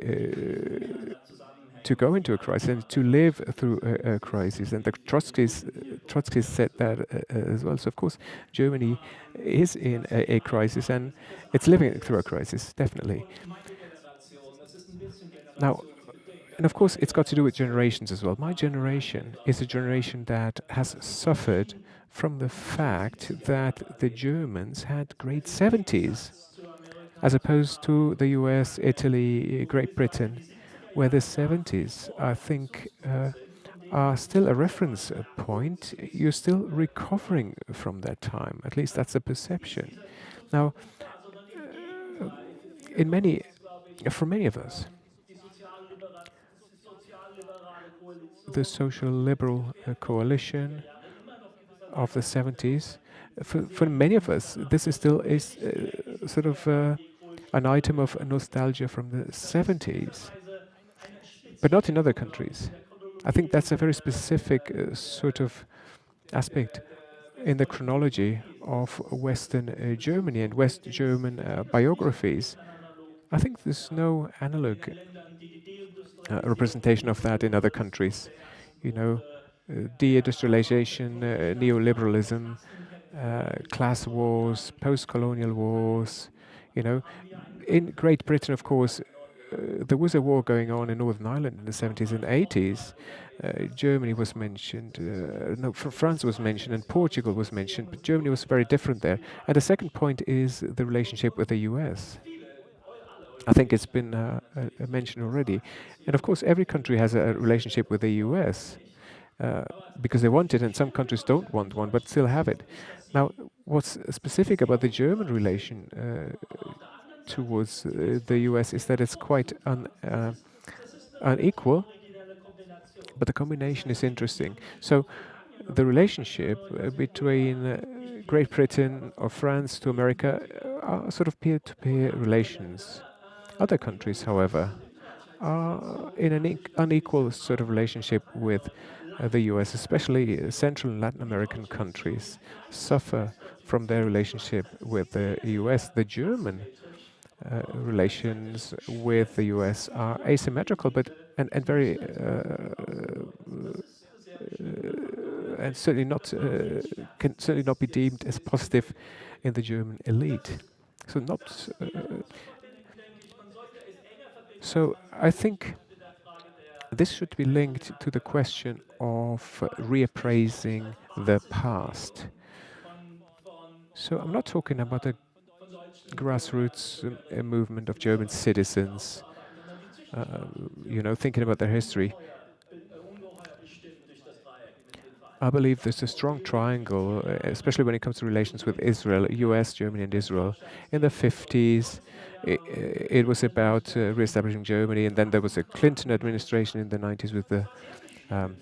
to go into a crisis and to live through a crisis. And the Trotsky's said that as well. So, of course, Germany is in a crisis and it's living through a crisis, definitely. Now, and of course, it's got to do with generations as well. My generation is a generation that has suffered from the fact that the Germans had great 70s, as opposed to the US, Italy, Great Britain, where the 70s, I think, are still a reference point. You're still recovering from that time. At least that's the perception. Now, for many of us, the social liberal coalition of the 70s, for many of us, this is still sort of an item of nostalgia from the 70s, but not in other countries. I think that's a very specific sort of aspect in the chronology of Western Germany and West German biographies. I think there's no analog representation of that in other countries. Deindustrialization, neoliberalism, class wars, post-colonial wars. In Great Britain, of course, there was a war going on in Northern Ireland in the 70s and 80s. Germany was mentioned, France was mentioned, and Portugal was mentioned, but Germany was very different there. And the second point is the relationship with the US. I think it's been mentioned already. And of course, every country has a relationship with the US because they want it, and some countries don't want one, but still have it. Now, what's specific about the German relation towards the US is that it's quite unequal, but the combination is interesting. So the relationship between Great Britain or France to America are sort of peer-to-peer relations. Other countries, however, are in an unequal sort of relationship with the US, especially Central and Latin American countries suffer from their relationship with the US. The German relations with the US are asymmetrical, but and very and certainly not can certainly not be deemed as positive in the German elite. So not. So I think this should be linked to the question of reappraising the past. So I'm not talking about the grassroots movement of German citizens, thinking about their history. I believe there's a strong triangle, especially when it comes to relations with Israel, US, Germany, and Israel. In the 50s, it was about re-establishing Germany, and then there was a Clinton administration in the 90s with the um,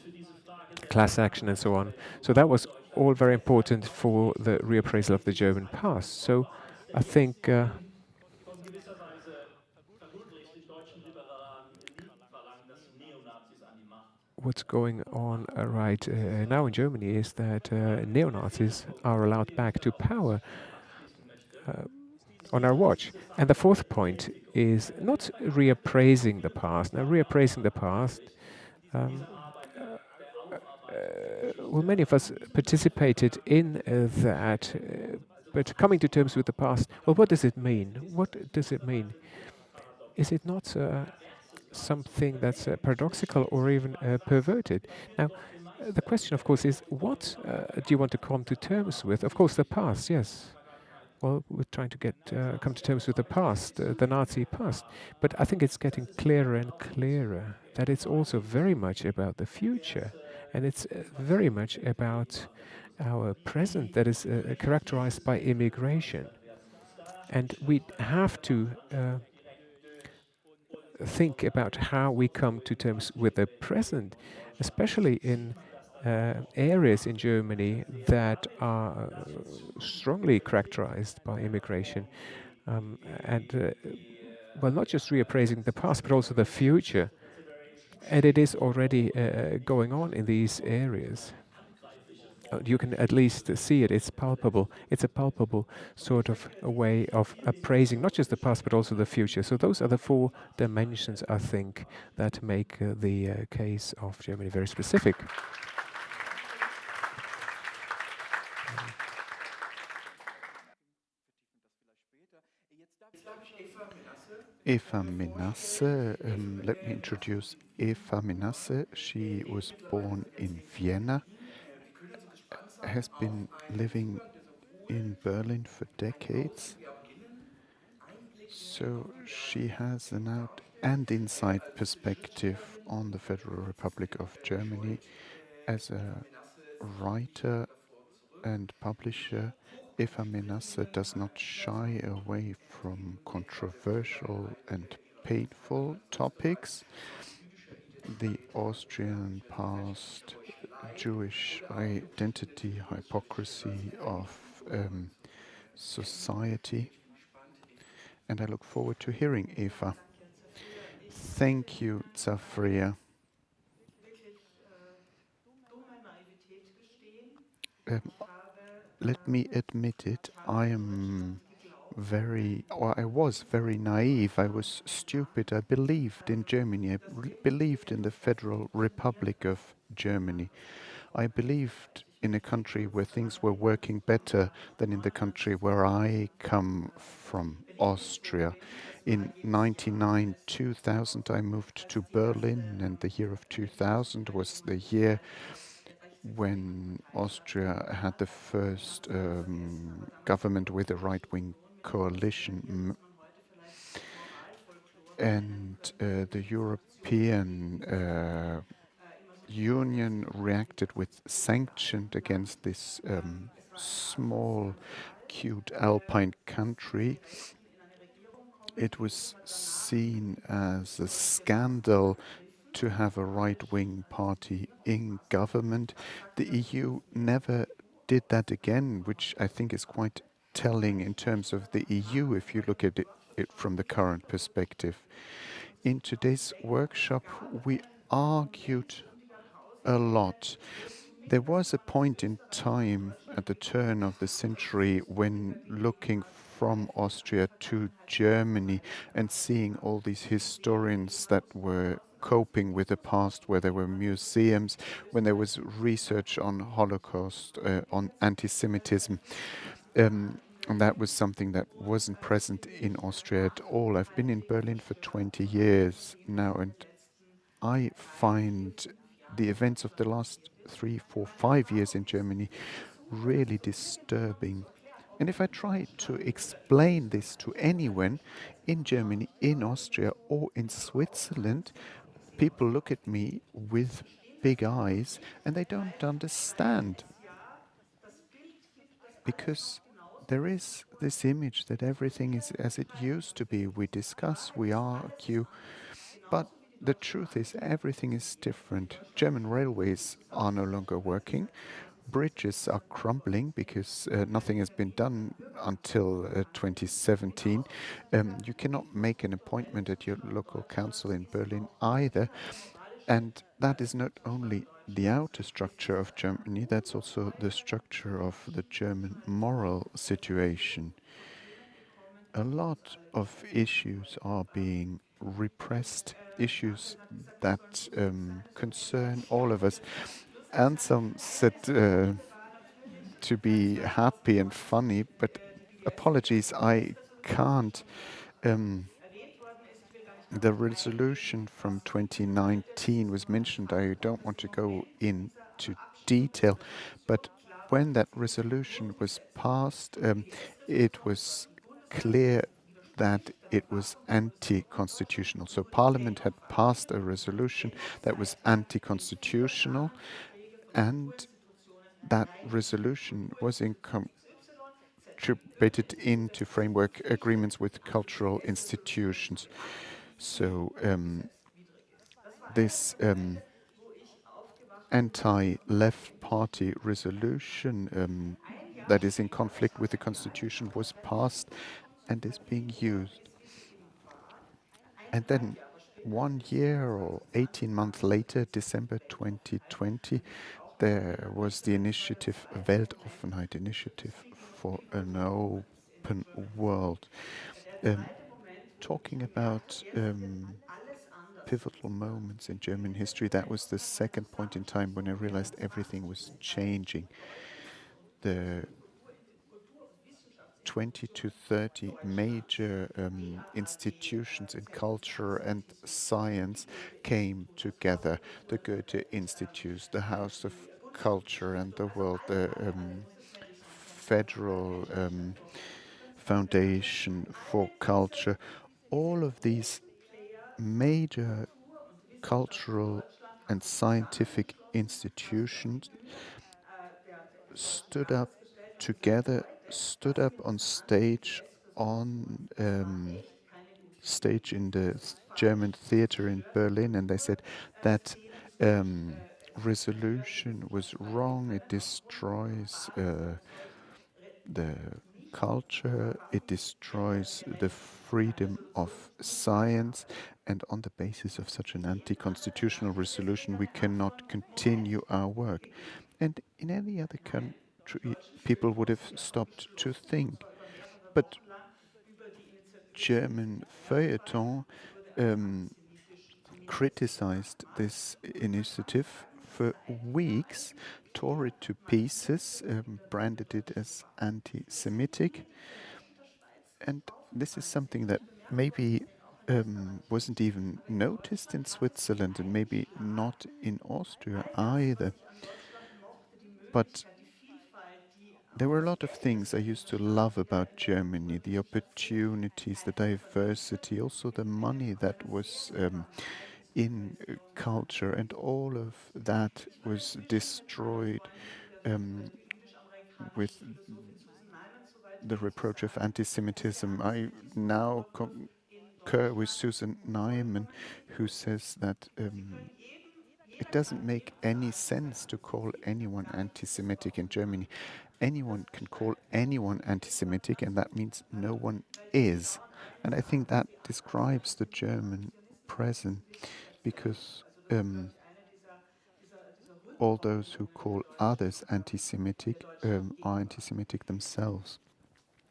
class action and so on. So that was all very important for the reappraisal of the German past. So I think what's going on right now in Germany is that neo-Nazis are allowed back to power on our watch. And the fourth point is not reappraising the past. Now, reappraising the past, well, many of us participated in that, but coming to terms with the past, well, what does it mean? What does it mean? Is it not something that's paradoxical or even perverted? Now, the question, of course, is what do you want to come to terms with? Of course, the past, yes. Well, we're trying to come to terms with the past, the Nazi past. But I think it's getting clearer and clearer that it's also very much about the future. And it's very much about our present that is characterized by immigration. And we have to think about how we come to terms with the present, especially in areas in Germany that are strongly characterized by immigration. Well, not just reappraising the past, but also the future. And it is already going on in these areas. You can at least see it, it's palpable. It's a palpable sort of a way of appraising not just the past, but also the future. So those are the four dimensions, I think, that make the case of Germany very specific. Eva Menasse, let me introduce Eva Menasse. She was born in Vienna, has been living in Berlin for decades. So she has an out and inside perspective on the Federal Republic of Germany. As a writer and publisher, Eva Menasse does not shy away from controversial and painful topics. The Austrian past, Jewish identity, hypocrisy of society. And I look forward to hearing Eva. Thank you, Zafria. Let me admit it, I was very naive. I was stupid. I believed in Germany. I believed in the Federal Republic of Germany. I believed in a country where things were working better than in the country where I come from, Austria. In 1999-2000, I moved to Berlin, and the year of 2000 was the year when Austria had the first government with a right-wing coalition, and the European Union reacted with sanctions against this small, cute alpine country. It was seen as a scandal to have a right-wing party in government. The EU never did that again, which I think is quite telling in terms of the EU if you look at it from the current perspective. In today's workshop, we argued a lot. There was a point in time at the turn of the century when looking from Austria to Germany and seeing all these historians that were coping with the past, where there were museums, when there was research on Holocaust, on anti-Semitism. And that was something that wasn't present in Austria at all. I've been in Berlin for 20 years now, and I find the events of the last 3, 4, 5 years in Germany really disturbing. And if I try to explain this to anyone in Germany, in Austria, or in Switzerland, people look at me with big eyes, and they don't understand. Because there is this image that everything is as it used to be. We discuss, we argue, but the truth is everything is different. German railways are no longer working. Bridges are crumbling because nothing has been done until 2017. You cannot make an appointment at your local council in Berlin either. And that is not only the outer structure of Germany, that's also the structure of the German moral situation. A lot of issues are being repressed, issues that concern all of us. Anselm said to be happy and funny, but apologies, I can't. The resolution from 2019 was mentioned. I don't want to go into detail, but when that resolution was passed, it was clear that it was anti-constitutional. So Parliament had passed a resolution that was anti-constitutional, and that resolution was incorporated into framework agreements with cultural institutions. So this anti-left party resolution that is in conflict with the constitution was passed and is being used. And then 1 year or 18 months later, December 2020, there was the initiative, Weltoffenheit Initiative for an Open World, talking about pivotal moments in German history. That was the second point in time when I realized everything was changing. The 20 to 30 major institutions in culture and science came together. The Goethe Institute, the House of Culture and the World, the Federal Foundation for Culture. All of these major cultural and scientific institutions stood up together, stood up on stage in the German theater in Berlin, and they said that resolution was wrong. It destroys the culture, it destroys the freedom of science, and on the basis of such an anti-constitutional resolution, we cannot continue our work. And in any other country, people would have stopped to think. But German feuilleton criticized this initiative for weeks, tore it to pieces, branded it as anti-Semitic. And this is something that maybe wasn't even noticed in Switzerland and maybe not in Austria either. But there were a lot of things I used to love about Germany, the opportunities, the diversity, also the money that was in culture, and all of that was destroyed with the reproach of anti-Semitism. I now concur with Susan Neiman, who says that it doesn't make any sense to call anyone anti-Semitic in Germany. Anyone can call anyone anti-Semitic, and that means no one is. And I think that describes the German present, because all those who call others anti-Semitic are anti-Semitic themselves.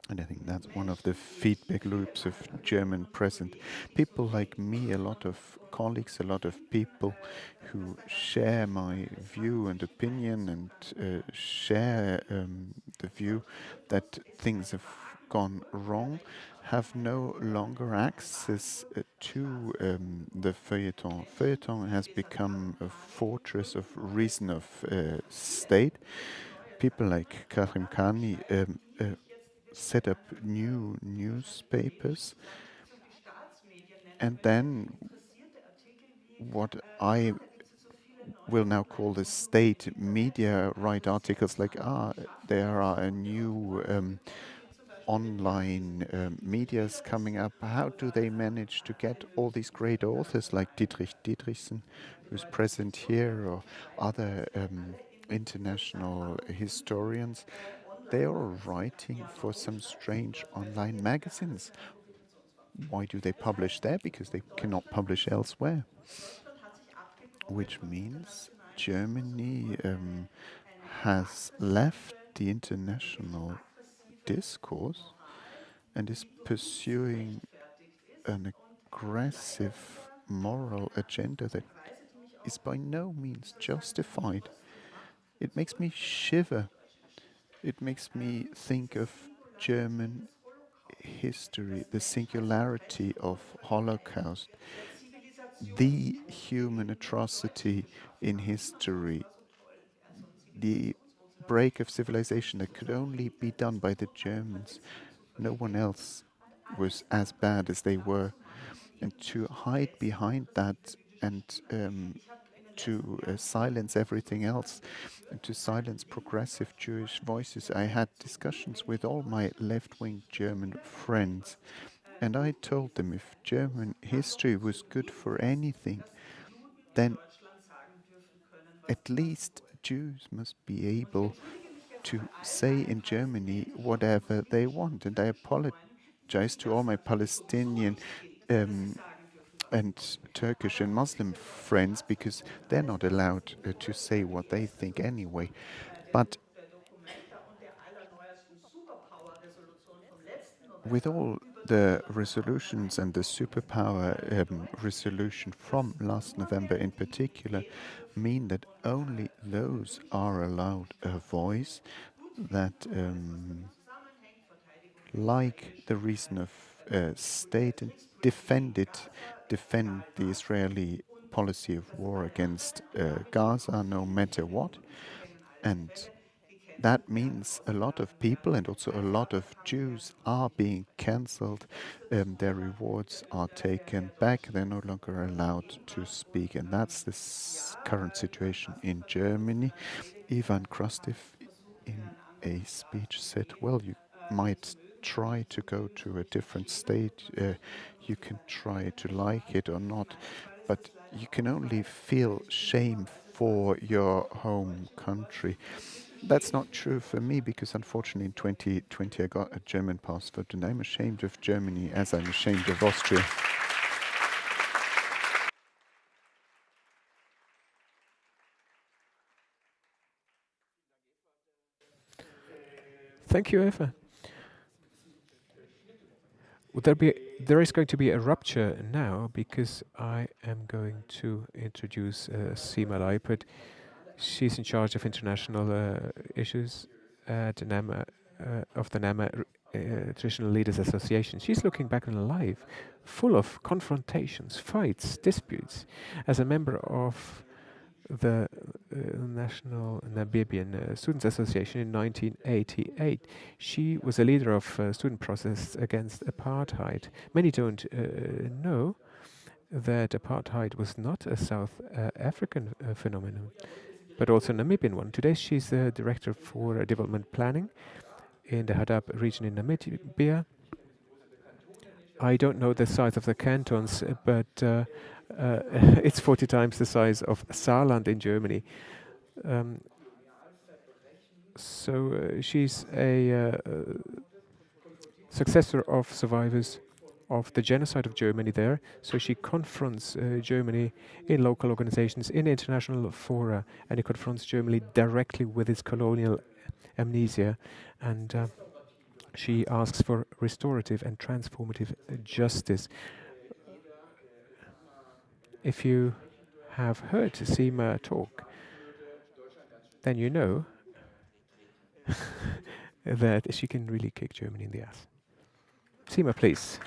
And I think that's one of the feedback loops of German present. People like me, a lot of colleagues, a lot of people who share my view and opinion and share the view that things have gone wrong, have no longer access to the feuilleton. Feuilleton has become a fortress of reason of state. People like Karim Khani set up new newspapers, and then what I will now call the state media, write articles like, there are a new online medias coming up. How do they manage to get all these great authors like Dietrich Dietrichsen, who's present here, or other international historians? They are writing for some strange online magazines. Why do they publish there? Because they cannot publish elsewhere. Which means Germany has left the international discourse and is pursuing an aggressive moral agenda that is by no means justified. It makes me shiver. It makes me think of German history, the singularity of Holocaust, the human atrocity in history, the break of civilization that could only be done by the Germans. No one else was as bad as they were. And to hide behind that and to silence everything else, and to silence progressive Jewish voices. I had discussions with all my left-wing German friends, and I told them if German history was good for anything, then at least Jews must be able to say in Germany whatever they want. And I apologize to all my Palestinian and Turkish and Muslim friends, because they're not allowed to say what they think anyway. But with all the resolutions and the superpower resolution from last November in particular mean that only those are allowed a voice that like the reason of state and defend the Israeli policy of war against Gaza no matter what. And that means a lot of people and also a lot of Jews are being cancelled. Their rewards are taken back. They're no longer allowed to speak. And that's the current situation in Germany. Ivan Krastev in a speech said, well, you might try to go to a different state. You can try to like it or not, but you can only feel shame for your home country. That's not true for me, because unfortunately in 2020 I got a German passport and I'm ashamed of Germany as I'm ashamed of Austria. Thank you, Eva. There is going to be a rupture now, because I am going to introduce Sima Leipert. She's in charge of international issues at of the NAMA Traditional Leaders Association. She's looking back on a life full of confrontations, fights, disputes. As a member of the National Namibian Students Association in 1988. She was a leader of student protests against apartheid. Many don't know that apartheid was not a South African phenomenon, but also a Namibian one. Today she's the director for development planning in the HALB region in Namibia. I don't know the size of the cantons, but it's 40 times the size of Saarland in Germany. She's a successor of survivors of the genocide of Germany there. So she confronts Germany in local organizations, in international fora, and it confronts Germany directly with its colonial amnesia. And she asks for restorative and transformative justice. If you have heard Sima talk, then you know that she can really kick Germany in the ass. Sima, please.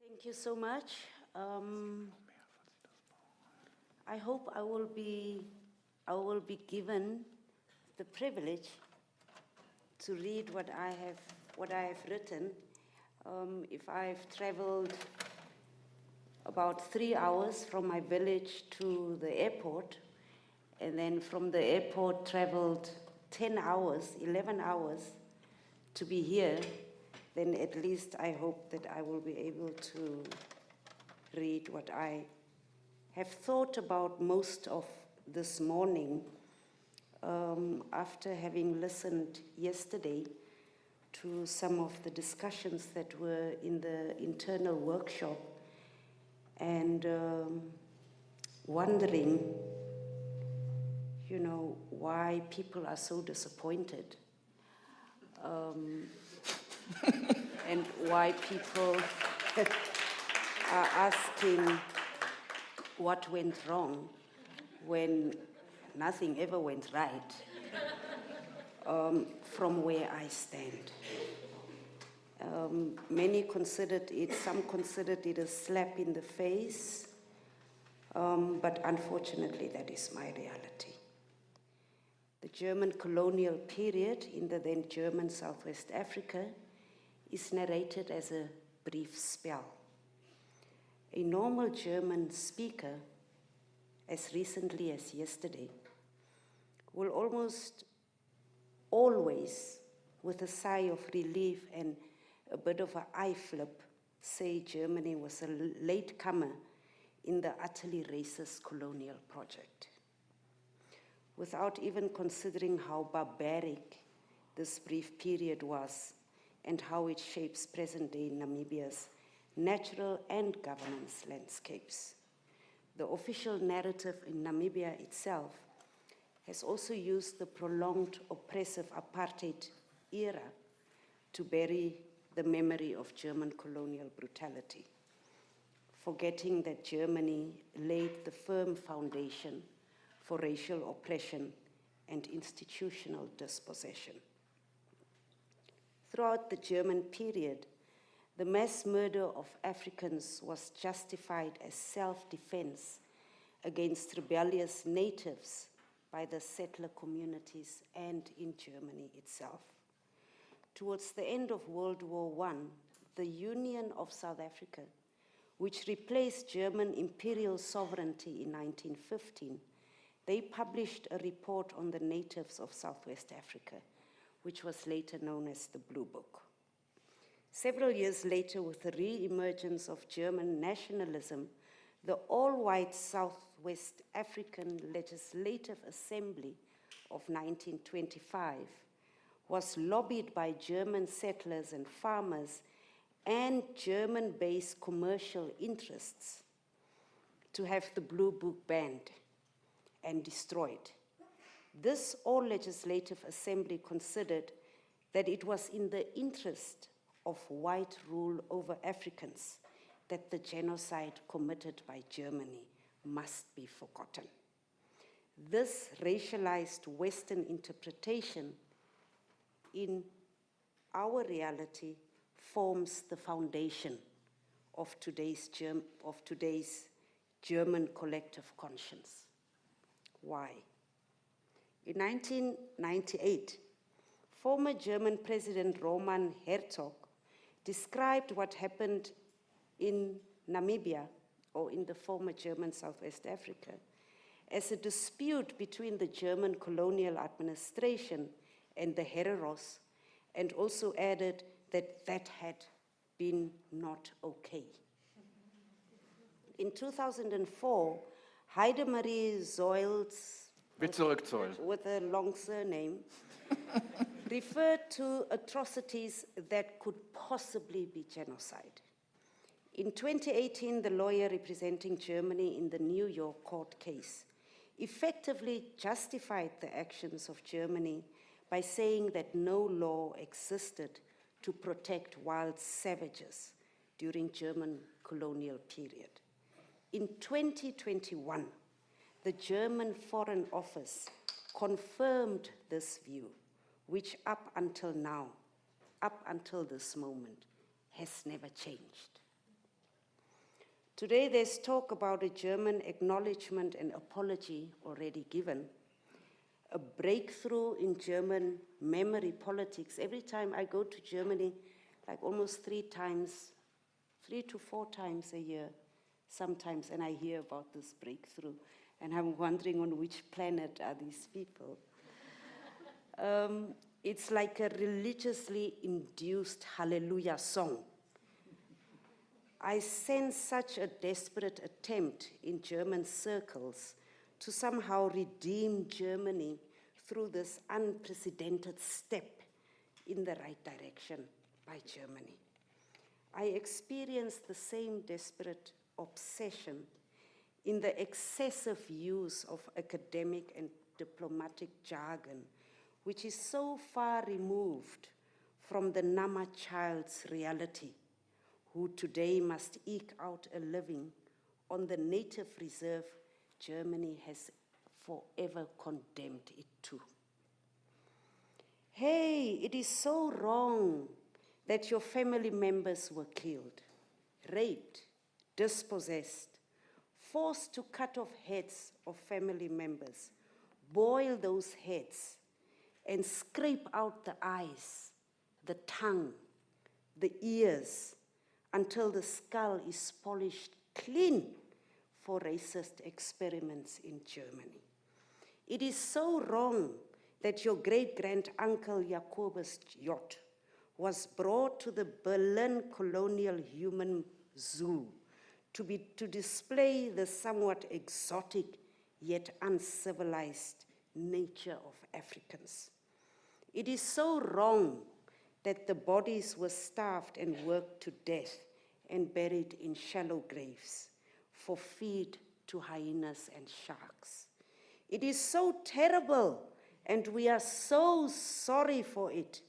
Thank you so much. I hope I will be given the privilege to read what I have what I have written, if I've traveled about 3 hours from my village to the airport, and then from the airport traveled 10 hours, 11 hours to be here, then at least I hope that I will be able to read what I have thought about most of this morning after having listened yesterday to some of the discussions that were in the internal workshop and wondering, you know, why people are so disappointed and why people are asking what went wrong when nothing ever went right from where I stand. Many considered it, some considered it a slap in the face, but unfortunately that is my reality. The German colonial period in the then German Southwest Africa is narrated as a brief spell. A normal German speaker, as recently as yesterday, will almost always, with a sigh of relief and a bit of an eye flip, say Germany was a latecomer in the utterly racist colonial project, without even considering how barbaric this brief period was and how it shapes present-day Namibia's natural and governance landscapes. The official narrative in Namibia itself has also used the prolonged oppressive apartheid era to bury the memory of German colonial brutality, forgetting that Germany laid the firm foundation for racial oppression and institutional dispossession. Throughout the German period, the mass murder of Africans was justified as self-defense against rebellious natives by the settler communities and in Germany itself. Towards the end of World War I, the Union of South Africa, which replaced German imperial sovereignty in 1915, they published a report on the natives of Southwest Africa, which was later known as the Blue Book. Several years later, with the re-emergence of German nationalism, the all-white Southwest African Legislative Assembly of 1925 was lobbied by German settlers and farmers and German-based commercial interests to have the Blue Book banned and destroyed. This all-legislative assembly considered that it was in the interest of white rule over Africans that the genocide committed by Germany must be forgotten. This racialized Western interpretation in our reality forms the foundation of today's German collective conscience. Why? In 1998, former German President Roman Herzog described what happened in Namibia, or in the former German Southwest Africa, as a dispute between the German colonial administration and the Hereros, and also added that that had been not okay. In 2004, Heidemarie Zoils, with a long surname, referred to atrocities that could possibly be genocide. In 2018, the lawyer representing Germany in the New York court case effectively justified the actions of Germany by saying that no law existed to protect wild savages during German colonial period. In 2021, the German Foreign Office confirmed this view, which up until now, up until this moment, has never changed. Today there's talk about a German acknowledgement and apology already given, a breakthrough in German memory politics. Every time I go to Germany, like almost 3 to 4 times a year, sometimes, and I hear about this breakthrough, and I'm wondering on which planet are these people. It's like a religiously induced hallelujah song. I sense such a desperate attempt in German circles to somehow redeem Germany through this unprecedented step in the right direction by Germany. I experienced the same desperate obsession in the excessive use of academic and diplomatic jargon, which is so far removed from the Nama child's reality, who today must eke out a living on the native reserve Germany has forever condemned it to. Hey, it is so wrong that your family members were killed, raped, dispossessed, forced to cut off heads of family members, boil those heads, and scrape out the eyes, the tongue, the ears, until the skull is polished clean for racist experiments in Germany. It is so wrong that your great-grand-uncle Jacobus Jott was brought to the Berlin Colonial Human Zoo to display the somewhat exotic yet uncivilized nature of Africans. It is so wrong that the bodies were starved and worked to death and buried in shallow graves for feed to hyenas and sharks. It is so terrible, and we are so sorry for it,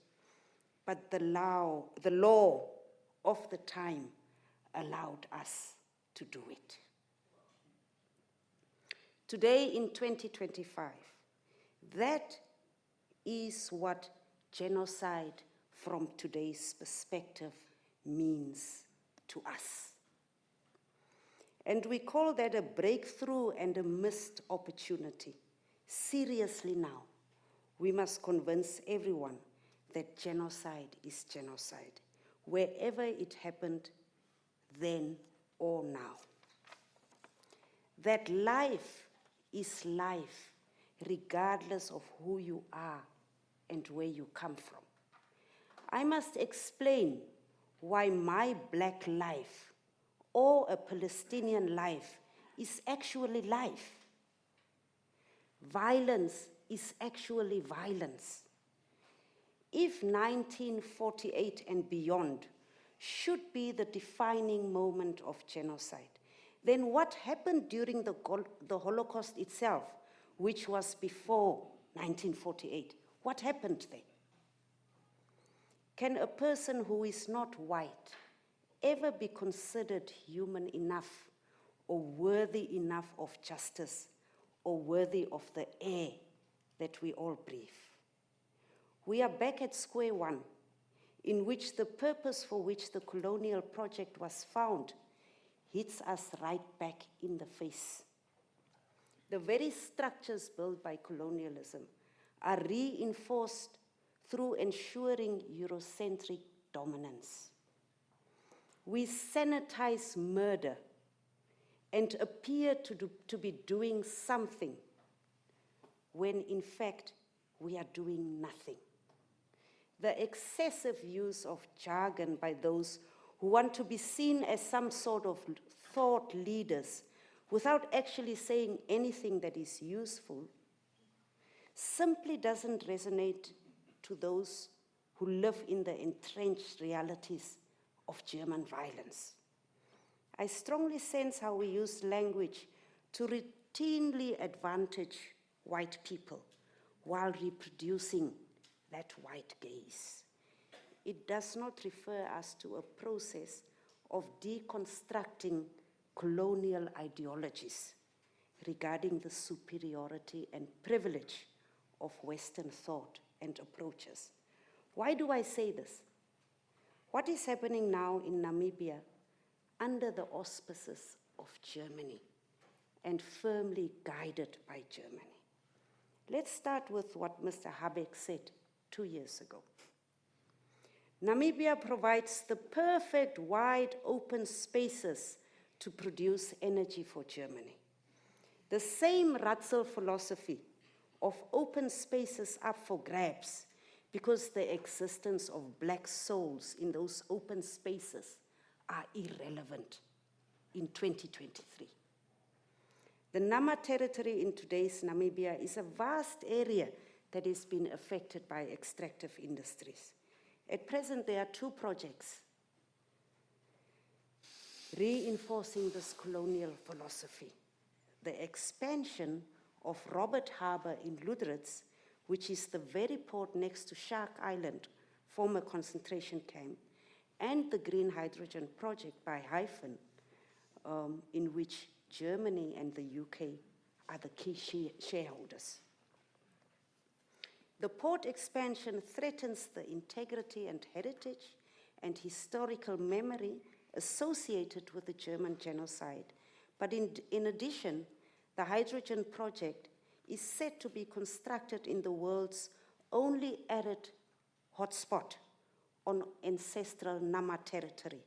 but the law of the time allowed us to do it. Today in 2025, that is what genocide from today's perspective means to us. And we call that a breakthrough and a missed opportunity. Seriously now, we must convince everyone that genocide is genocide, wherever it happened, then or now. That life is life, regardless of who you are and where you come from. I must explain why my black life or a Palestinian life is actually life. Violence is actually violence. If 1948 and beyond should be the defining moment of genocide, then what happened during the Holocaust itself, which was before 1948? What happened there? Can a person who is not white ever be considered human enough or worthy enough of justice or worthy of the air that we all breathe? We are back at square one, in which the purpose for which the colonial project was found hits us right back in the face. The very structures built by colonialism are reinforced through ensuring Eurocentric dominance. We sanitize murder and appear to be doing something when in fact we are doing nothing. The excessive use of jargon by those who want to be seen as some sort of thought leaders without actually saying anything that is useful simply doesn't resonate to those who live in the entrenched realities of German violence. I strongly sense how we use language to routinely advantage white people while reproducing that white gaze. It does not refer us to a process of deconstructing colonial ideologies regarding the superiority and privilege of Western thought and approaches. Why do I say this? What is happening now in Namibia under the auspices of Germany and firmly guided by Germany? Let's start with what Mr. Habeck said 2 years ago. Namibia provides the perfect wide open spaces to produce energy for Germany. The same Ratzel philosophy of open spaces up for grabs because the existence of black souls in those open spaces are irrelevant in 2023. The Nama territory in today's Namibia is a vast area that has been affected by extractive industries. At present, there are 2 projects reinforcing this colonial philosophy. The expansion of Robert Harbour in Lüderitz, which is the very port next to Shark Island, former concentration camp, and the green hydrogen project by Hyphen, in which Germany and the UK are the key shareholders. The port expansion threatens the integrity and heritage and historical memory associated with the German genocide. But in addition, the hydrogen project is said to be constructed in the world's only arid hotspot on ancestral Nama territory,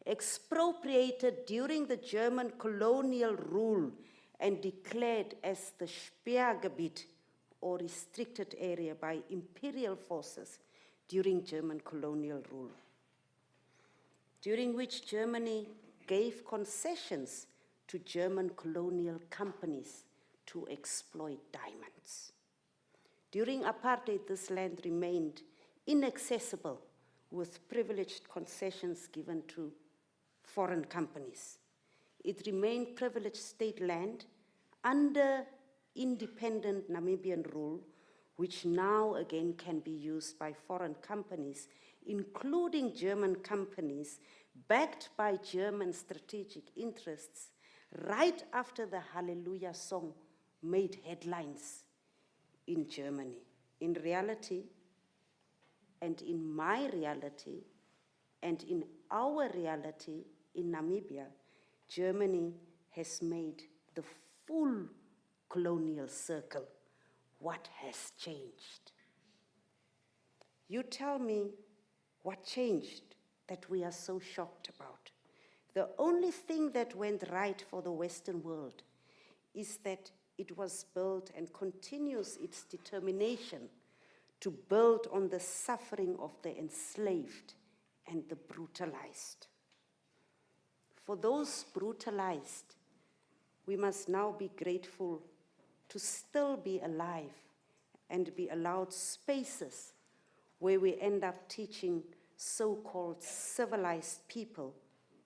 expropriated during the German colonial rule and declared as the Sperrgebiet, or restricted area, by imperial forces during German colonial rule, during which Germany gave concessions to German colonial companies to exploit diamonds. During apartheid, this land remained inaccessible with privileged concessions given to foreign companies. It remained privileged state land under independent Namibian rule, which now again can be used by foreign companies, including German companies backed by German strategic interests, right after the Hallelujah song made headlines in Germany. In reality, and in my reality, and in our reality in Namibia, Germany has made the full colonial circle. What has changed? You tell me what changed that we are so shocked about. The only thing that went right for the Western world is that it was built and continues its determination to build on the suffering of the enslaved and the brutalized. For those brutalized, we must now be grateful to still be alive and be allowed spaces where we end up teaching so-called civilized people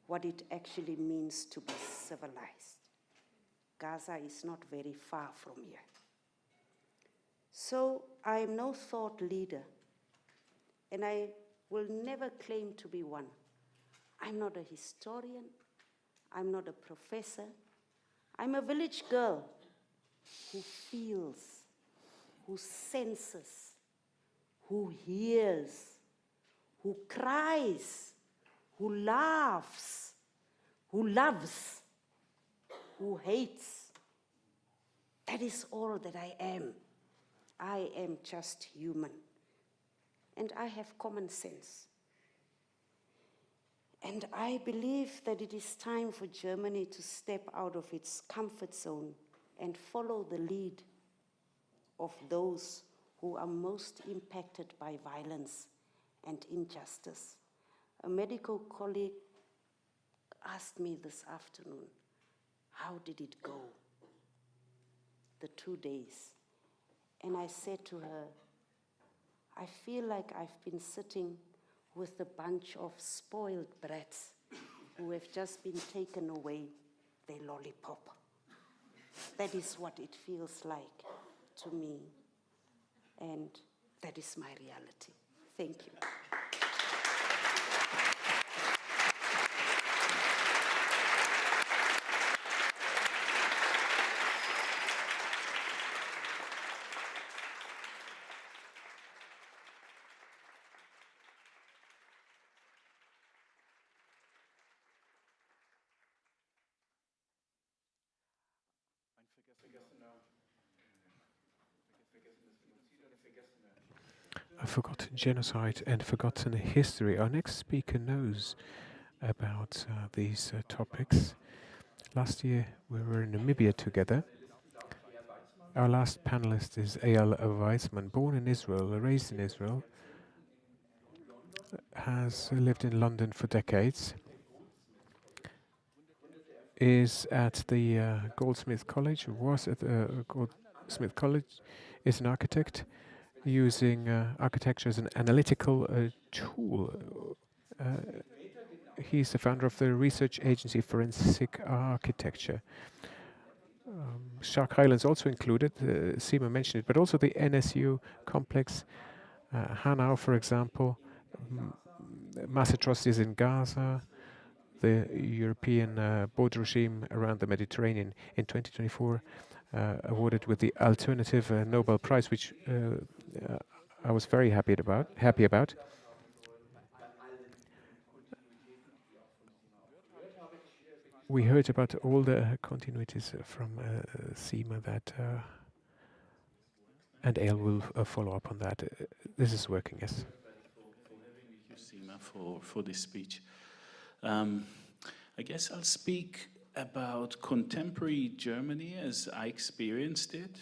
what it actually means to be civilized. Gaza is not very far from here. So I am no thought leader, and I will never claim to be one. I'm not a historian, I'm not a professor, I'm a village girl who feels, who senses, who hears, who cries, who laughs, who loves, who hates. That is all that I am. I am just human. And I have common sense. And I believe that it is time for Germany to step out of its comfort zone and follow the lead of those who are most impacted by violence and injustice. A medical colleague asked me this afternoon, how did it go, the 2 days? And I said to her, I feel like I've been sitting with a bunch of spoiled brats who have just been taken away their lollipop. That is what it feels like to me, and that is my reality. Thank you. A forgotten genocide and forgotten history. Our next speaker knows about these topics. Last year we were in Namibia together. Our last panelist is Eyal Weizmann, born in Israel, raised in Israel, has lived in London for decades, is at the Goldsmith College, was at the Goldsmith College, is an architect, using architecture as an analytical tool. He's the founder of the research agency Forensic Architecture. Shark Islands also included, Seema mentioned it, but also the NSU complex, Hanau, for example, mass atrocities in Gaza, the European border regime around the Mediterranean in 2024, awarded with the Alternative Nobel Prize, which I was very happy about. We heard about all the continuities from Seema that, and Eyal will follow up on that. This is working, yes. For having me here, Seema, for this speech. I guess I'll speak about contemporary Germany as I experienced it,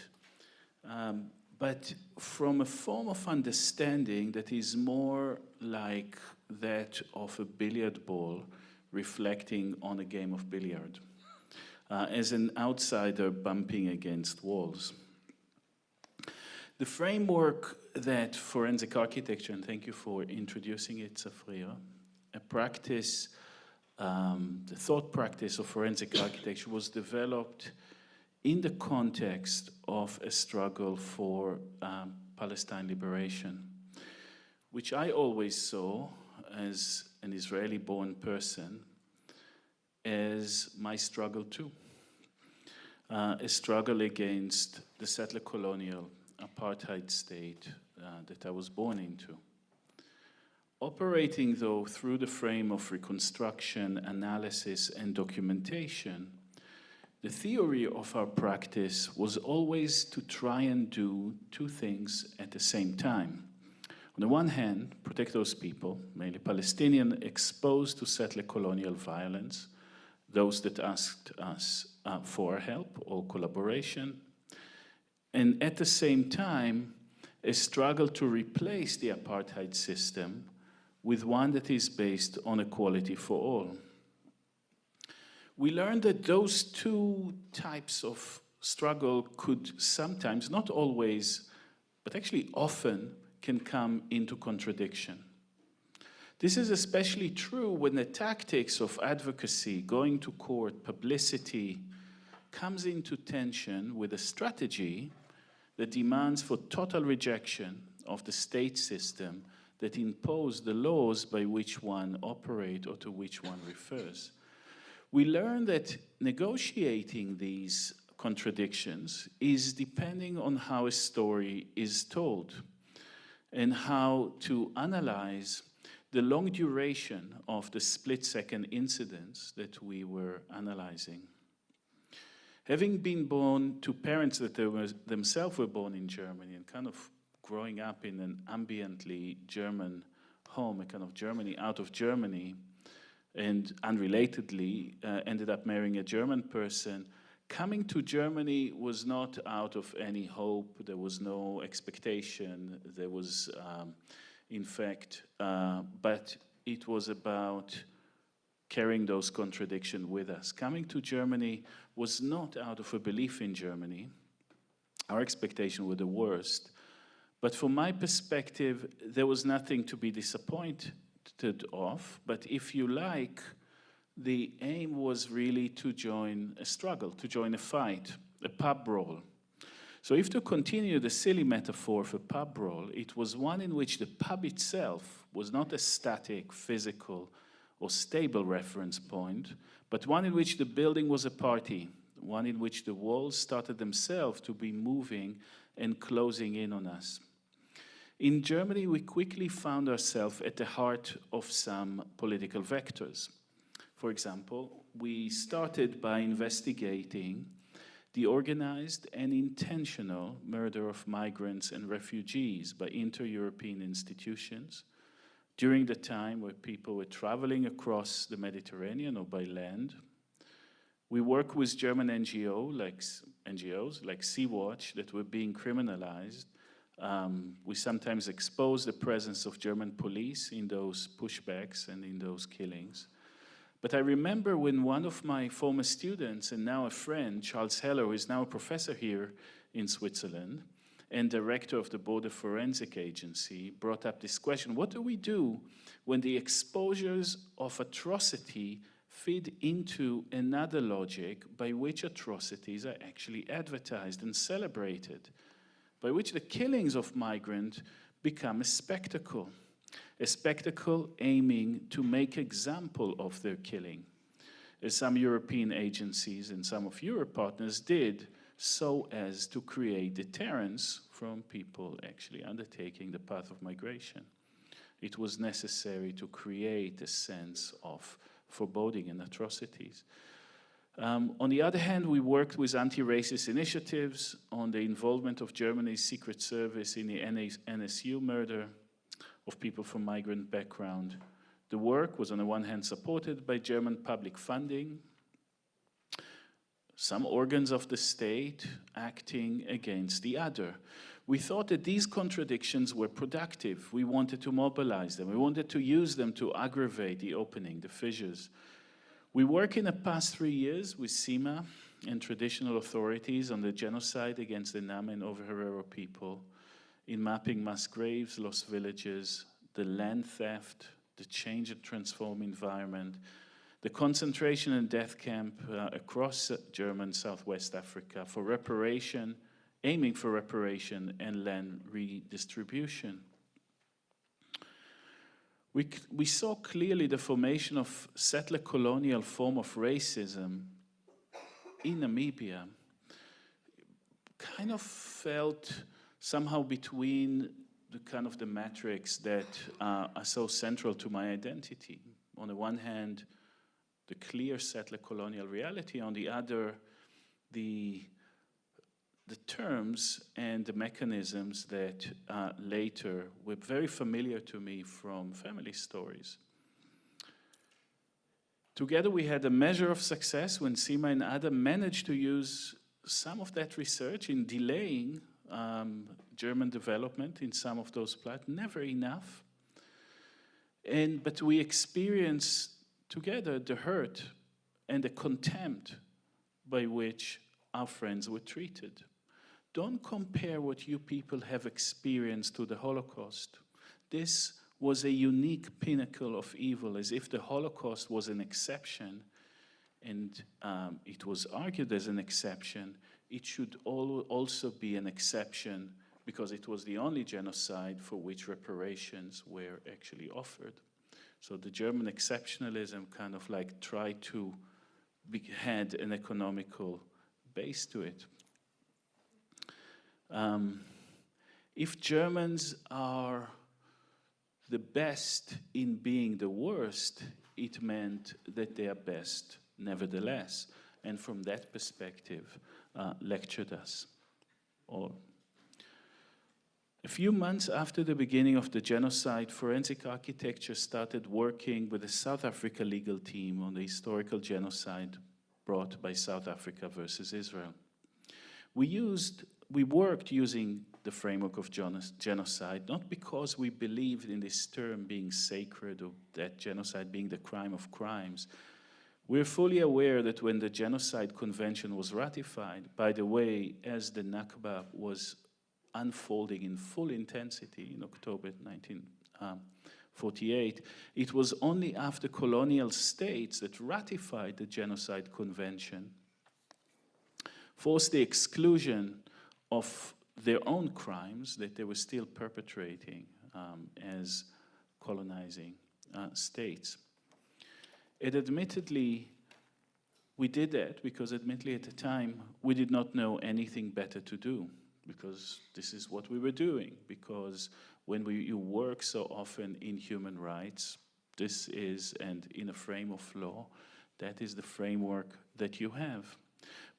but from a form of understanding that is more like that of a billiard ball reflecting on a game of billiard, as an outsider bumping against walls. The framework that forensic architecture, and thank you for introducing it, Safria, a practice, the thought practice of forensic architecture was developed in the context of a struggle for Palestine liberation, which I always saw as an Israeli-born person as my struggle too. A struggle against the settler colonial apartheid state that I was born into. Operating, though, through the frame of reconstruction, analysis, and documentation, the theory of our practice was always to try and do two things at the same time. On the one hand, protect those people, mainly Palestinian, exposed to settler colonial violence, those that asked us for help or collaboration, and at the same time, a struggle to replace the apartheid system with one that is based on equality for all. We learned that those two types of struggle could sometimes, not always, but actually often, can come into contradiction. This is especially true when the tactics of advocacy, going to court, publicity, comes into tension with a strategy that demands for total rejection of the state system that impose the laws by which one operates or to which one refers. We learn that negotiating these contradictions is depending on how a story is told and how to analyze the long duration of the split-second incidents that we were analyzing. Having been born to parents that themselves were born in Germany and kind of growing up in an ambiently German home, a kind of Germany out of Germany, and unrelatedly ended up marrying a German person, coming to Germany was not out of any hope. There was no expectation. There was, in fact, but it was about carrying those contradictions with us. Coming to Germany was not out of a belief in Germany. Our expectations were the worst. But from my perspective, there was nothing to be disappointed of. But if you like, the aim was really to join a struggle, to join a fight, a pub brawl. So if to continue the silly metaphor for pub brawl, it was one in which the pub itself was not a static, physical, or stable reference point, but one in which the building was a party, one in which the walls started themselves to be moving and closing in on us. In Germany, we quickly found ourselves at the heart of some political vectors. For example, we started by investigating the organized and intentional murder of migrants and refugees by inter-European institutions during the time where people were traveling across the Mediterranean or by land. We work with German NGOs like Sea-Watch that were being criminalized. We sometimes expose the presence of German police in those pushbacks and in those killings. But I remember when one of my former students and now a friend, Charles Heller, who is now a professor here in Switzerland and director of the Border Forensic Agency, brought up this question: what do we do when the exposures of atrocity feed into another logic by which atrocities are actually advertised and celebrated, by which the killings of migrants become a spectacle aiming to make example of their killing, as some European agencies and some of Europe partners did, so as to create deterrence from people actually undertaking the path of migration. It was necessary to create a sense of foreboding and atrocities. On the other hand, we worked with anti-racist initiatives on the involvement of Germany's Secret Service in the NSU murder of people from migrant background. The work was on the one hand supported by German public funding, some organs of the state acting against the other. We thought that these contradictions were productive. We wanted to mobilize them. We wanted to use them to aggravate the opening, the fissures. We work in the past 3 years with CIMA and traditional authorities on the genocide against the Nama and Overherero people, in mapping mass graves, lost villages, the land theft, the change and transform environment, the concentration and death camp across German Southwest Africa for reparation, aiming for reparation and land redistribution. We saw clearly the formation of settler colonial form of racism in Namibia, kind of felt somehow between the kind of the matrix that are so central to my identity. On the one hand, the clear settler colonial reality, on the other, the terms and the mechanisms that later were very familiar to me from family stories. Together we had a measure of success when CIMA and ADA managed to use some of that research in delaying German development in some of those plots, never enough. But we experienced together the hurt and the contempt by which our friends were treated. Don't compare what you people have experienced to the Holocaust. This was a unique pinnacle of evil, as if the Holocaust was an exception, and it was argued as an exception. It should also be an exception because it was the only genocide for which reparations were actually offered. So the German exceptionalism kind of like tried to had an economical base to it. If Germans are the best in being the worst, it meant that they are best nevertheless. And from that perspective, lectured us all. A few months after the beginning of the genocide, Forensic Architecture started working with the South Africa legal team on the historical genocide brought by South Africa versus Israel. We worked using the framework of genocide, not because we believed in this term being sacred or that genocide being the crime of crimes. We're fully aware that when the Genocide Convention was ratified, by the way, as the Nakba was unfolding in full intensity in October 1948, it was only after colonial states that ratified the Genocide Convention, forced the exclusion of their own crimes that they were still perpetrating as colonizing states. And admittedly, we did that because admittedly at the time, we did not know anything better to do, because this is what we were doing. Because when you work so often in human rights, this is, and in a frame of law, that is the framework that you have.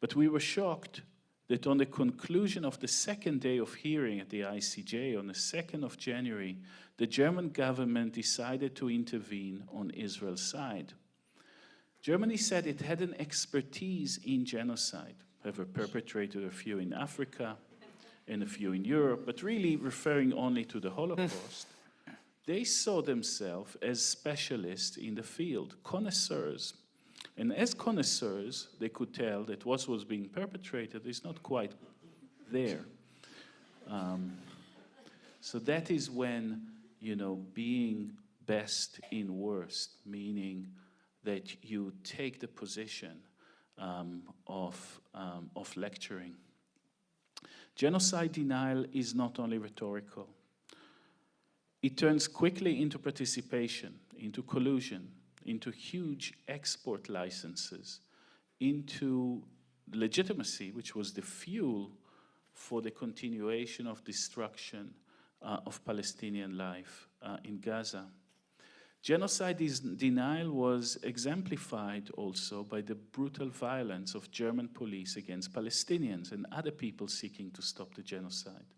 But we were shocked that on the conclusion of the second day of hearing at the ICJ on the 2nd of January, the German government decided to intervene on Israel's side. Germany said it had an expertise in genocide, however perpetrated a few in Africa and a few in Europe, but really referring only to the Holocaust. They saw themselves as specialists in the field, connoisseurs. And as connoisseurs, they could tell that what was being perpetrated is not quite there. So that is when, you know, being best in worst, meaning that you take the position of lecturing. Genocide denial is not only rhetorical. It turns quickly into participation, into collusion, into huge export licenses, into legitimacy, which was the fuel for the continuation of destruction of Palestinian life in Gaza. Genocide denial was exemplified also by the brutal violence of German police against Palestinians and other people seeking to stop the genocide.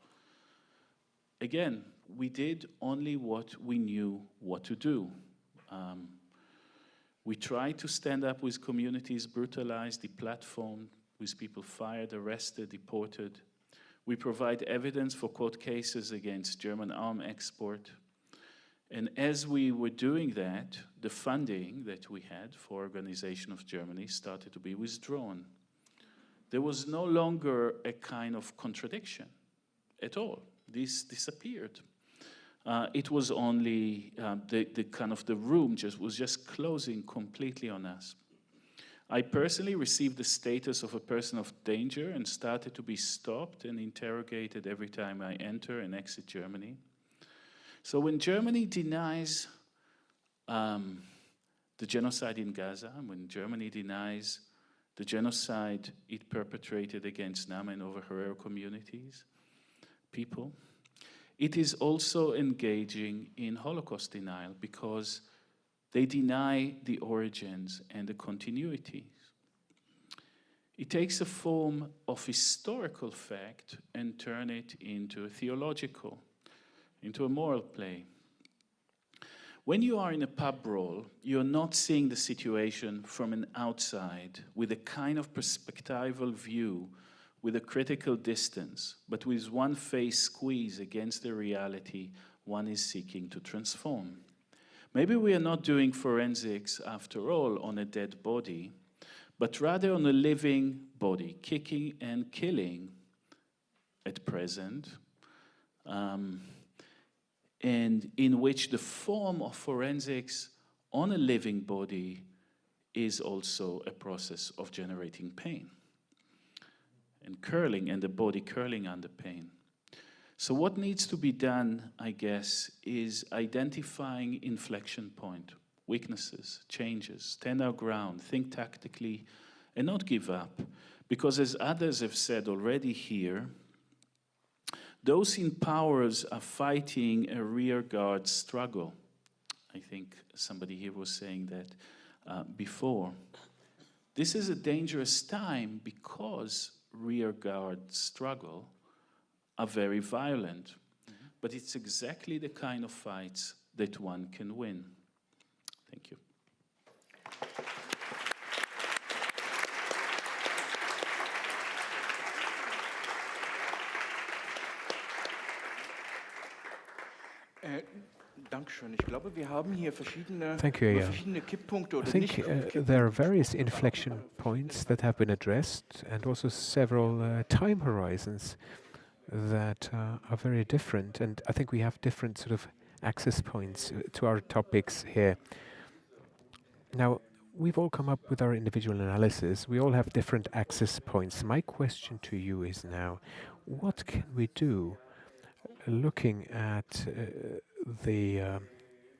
Again, we did only what we knew what to do. We tried to stand up with communities brutalized, deplatformed, with people fired, arrested, deported. We provide evidence for court cases against German arm export. And as we were doing that, the funding that we had for Organization of Germany started to be withdrawn. There was no longer a kind of contradiction at all. This disappeared. It was only the kind of the room was just closing completely on us. I personally received the status of a person of danger and started to be stopped and interrogated every time I enter and exit Germany. So when Germany denies the genocide in Gaza, when Germany denies the genocide it perpetrated against Nama and over Herero communities, people, it is also engaging in Holocaust denial because they deny the origins and the continuities. It takes a form of historical fact and turn it into a theological, into a moral play. When you are in a pub brawl, you're not seeing the situation from an outside with a kind of perspectival view with a critical distance, but with one face squeezed against the reality one is seeking to transform. Maybe we are not doing forensics, after all, on a dead body, but rather on a living body, kicking and killing at present, and in which the form of forensics on a living body is also a process of generating pain and curling, and the body curling under pain. So what needs to be done, I guess, is identifying inflection point, weaknesses, changes, stand our ground, think tactically, and not give up. Because as others have said already here, those in powers are fighting a rearguard struggle. I think somebody here was saying that before. This is a dangerous time because rearguard struggle are very violent, but it's exactly the kind of fights that one can win. Thank you. Thank you. I think there are various inflection points that have been addressed and also several time horizons that are very different. And I think we have different sort of access points to our topics here. Now, we've all come up with our individual analysis. We all have different access points. My question to you is now, what can we do looking at the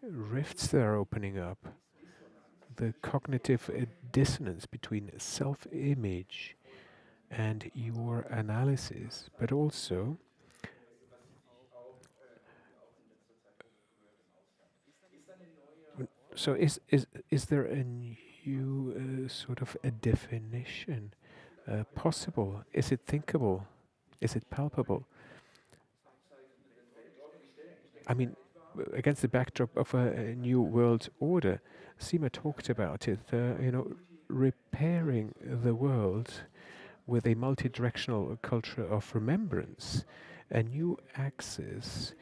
rifts that are opening up, the cognitive dissonance between self-image and your analysis, but also so is there a new sort of a definition possible? Is it thinkable? Is it palpable? I mean, against the backdrop of a new world order, Sima talked about it, repairing the world with a multi-directional culture of remembrance, a new axis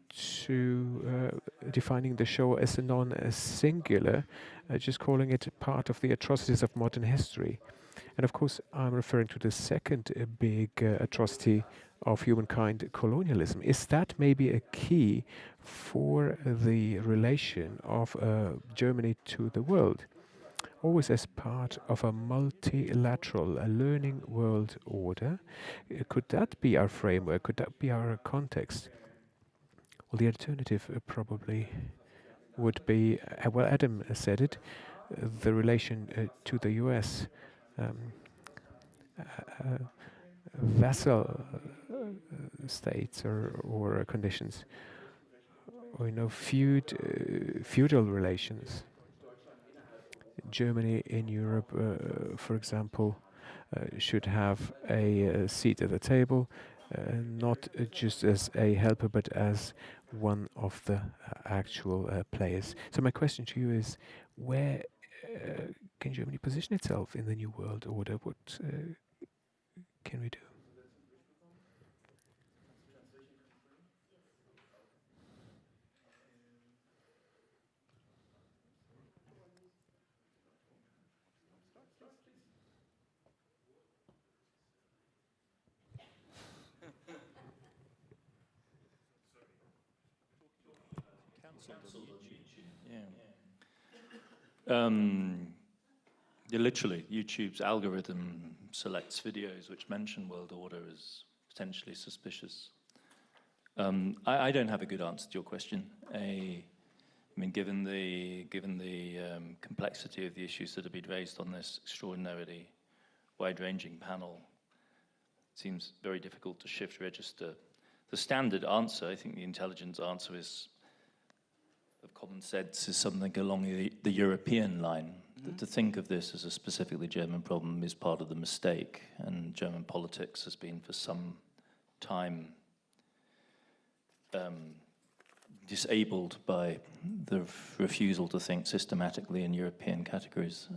to defining the show as a non-singular, just calling it part of the atrocities of modern history. And of course, I'm referring to the second big atrocity of humankind, colonialism. Is that maybe a key for the relation of Germany to the world? Always as part of a multilateral, a learning world order. Could that be our framework? Could that be our context? Well, the alternative probably would be, well, Adam said it, the relation to the US. Vassal states or conditions, or feudal relations. Germany in Europe, for example, should have a seat at the table, not just as a helper, but as one of the actual players. So my question to you is, where can Germany position itself in the new world order? What can we do? Literally, YouTube's algorithm selects videos which mention world order as potentially suspicious. I don't have a good answer to your question. I mean, given the complexity of the issues that have been raised on this extraordinarily wide-ranging panel, it seems very difficult to shift register. The standard answer, I think the intelligence answer is, of common sense, is something along the European line. To think of this as a specifically German problem is part of the mistake, and German politics has been for some time disabled by the refusal to think systematically in European categories.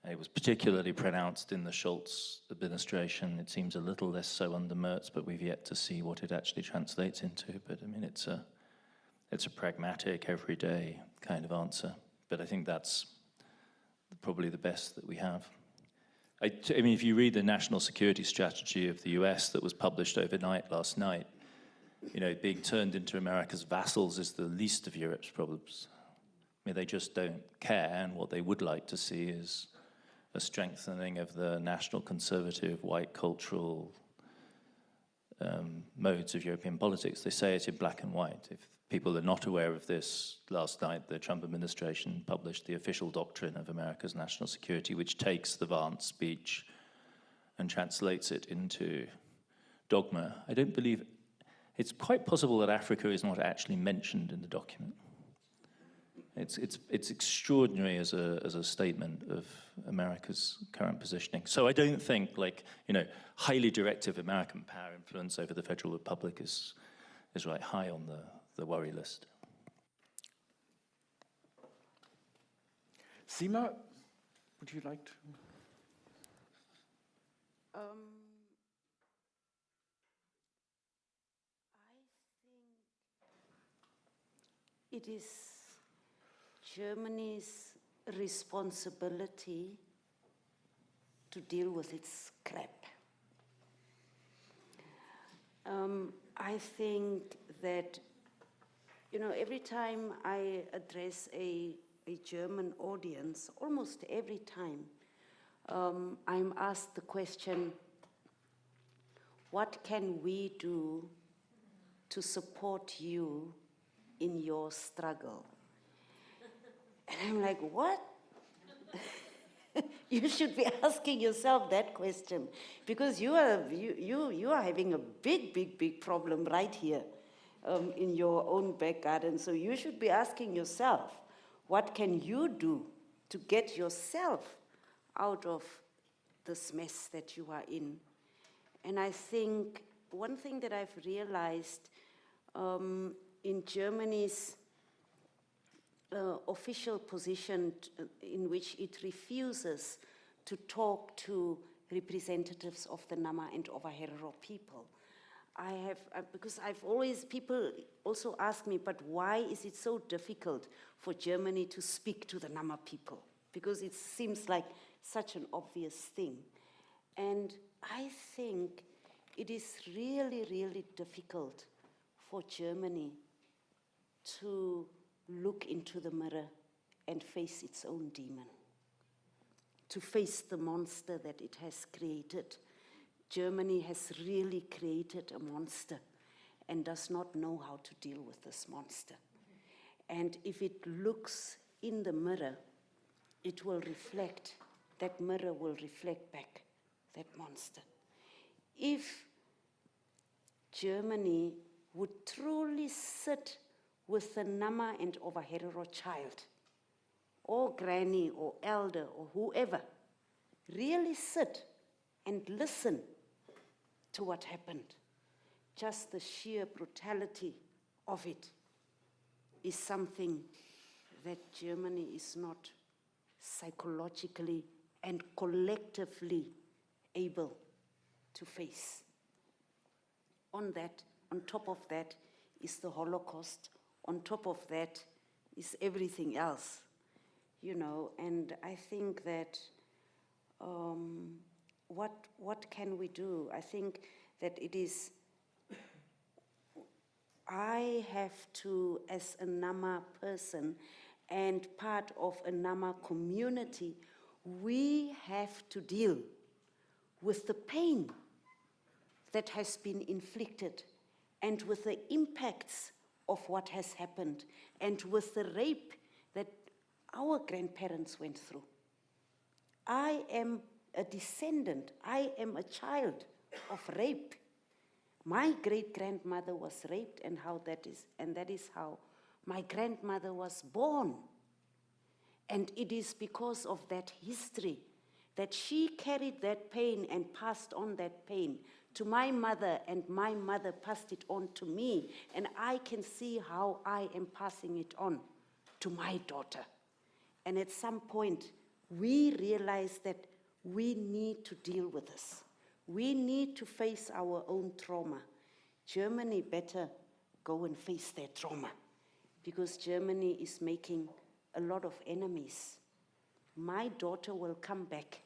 It was particularly pronounced in the Schulz administration. It seems a little less so under Merz, but we've yet to see what it actually translates into. But I mean, it's a pragmatic, everyday kind of answer. But I think that's probably the best that we have. I mean, if you read the national security strategy of the US that was published overnight last night, being turned into America's vassals is the least of Europe's problems. I mean, they just don't care, and what they would like to see is a strengthening of the national conservative, white cultural modes of European politics. They say it in black and white. If people are not aware of this, last night the Trump administration published the official doctrine of America's national security, which takes the Vance speech and translates it into dogma. I don't believe, it's quite possible that Africa is not actually mentioned in the document. It's extraordinary as a statement of America's current positioning. So I don't think, highly directive American power influence over the Federal Republic is right high on the worry list. Sima, would you like to? I think it is Germany's responsibility to deal with its crap. I think that, every time I address a German audience, almost every time, I'm asked the question, what can we do to support you in your struggle? And I'm like, what? You should be asking yourself that question, because you are having a big problem right here in your own back garden. So you should be asking yourself, what can you do to get yourself out of this mess that you are in. And I think one thing that I've realized in Germany's official position in which it refuses to talk to representatives of the Nama and Ovaherero people. Because people also ask me, but why is it so difficult for Germany to speak to the Nama people? Because it seems like such an obvious thing. And I think it is really, really difficult for Germany to look into the mirror and face its own demon, to face the monster that it has created. Germany has really created a monster and does not know how to deal with this monster. And if it looks in the mirror, it will reflect, that mirror will reflect back that monster. If Germany would truly sit with the Nama and Ovaherero child, or granny, or elder, or whoever, really sit and listen to what happened. Just the sheer brutality of it is something that Germany is not psychologically and collectively able to face. On top of that is the Holocaust. On top of that is everything else, you know. And I think that what can we do? I think that it is, I have to, as a Nama person and part of a Nama community, we have to deal with the pain that has been inflicted and with the impacts of what has happened and with the rape that our grandparents went through. I am a descendant, I am a child of rape. My great-grandmother was raped, and that is how my grandmother was born. And it is because of that history that she carried that pain and passed on that pain to my mother, and my mother passed it on to me, and I can see how I am passing it on to my daughter. And at some point, we realize that we need to deal with this. We need to face our own trauma. Germany better go and face their trauma, because Germany is making a lot of enemies. My daughter will come back,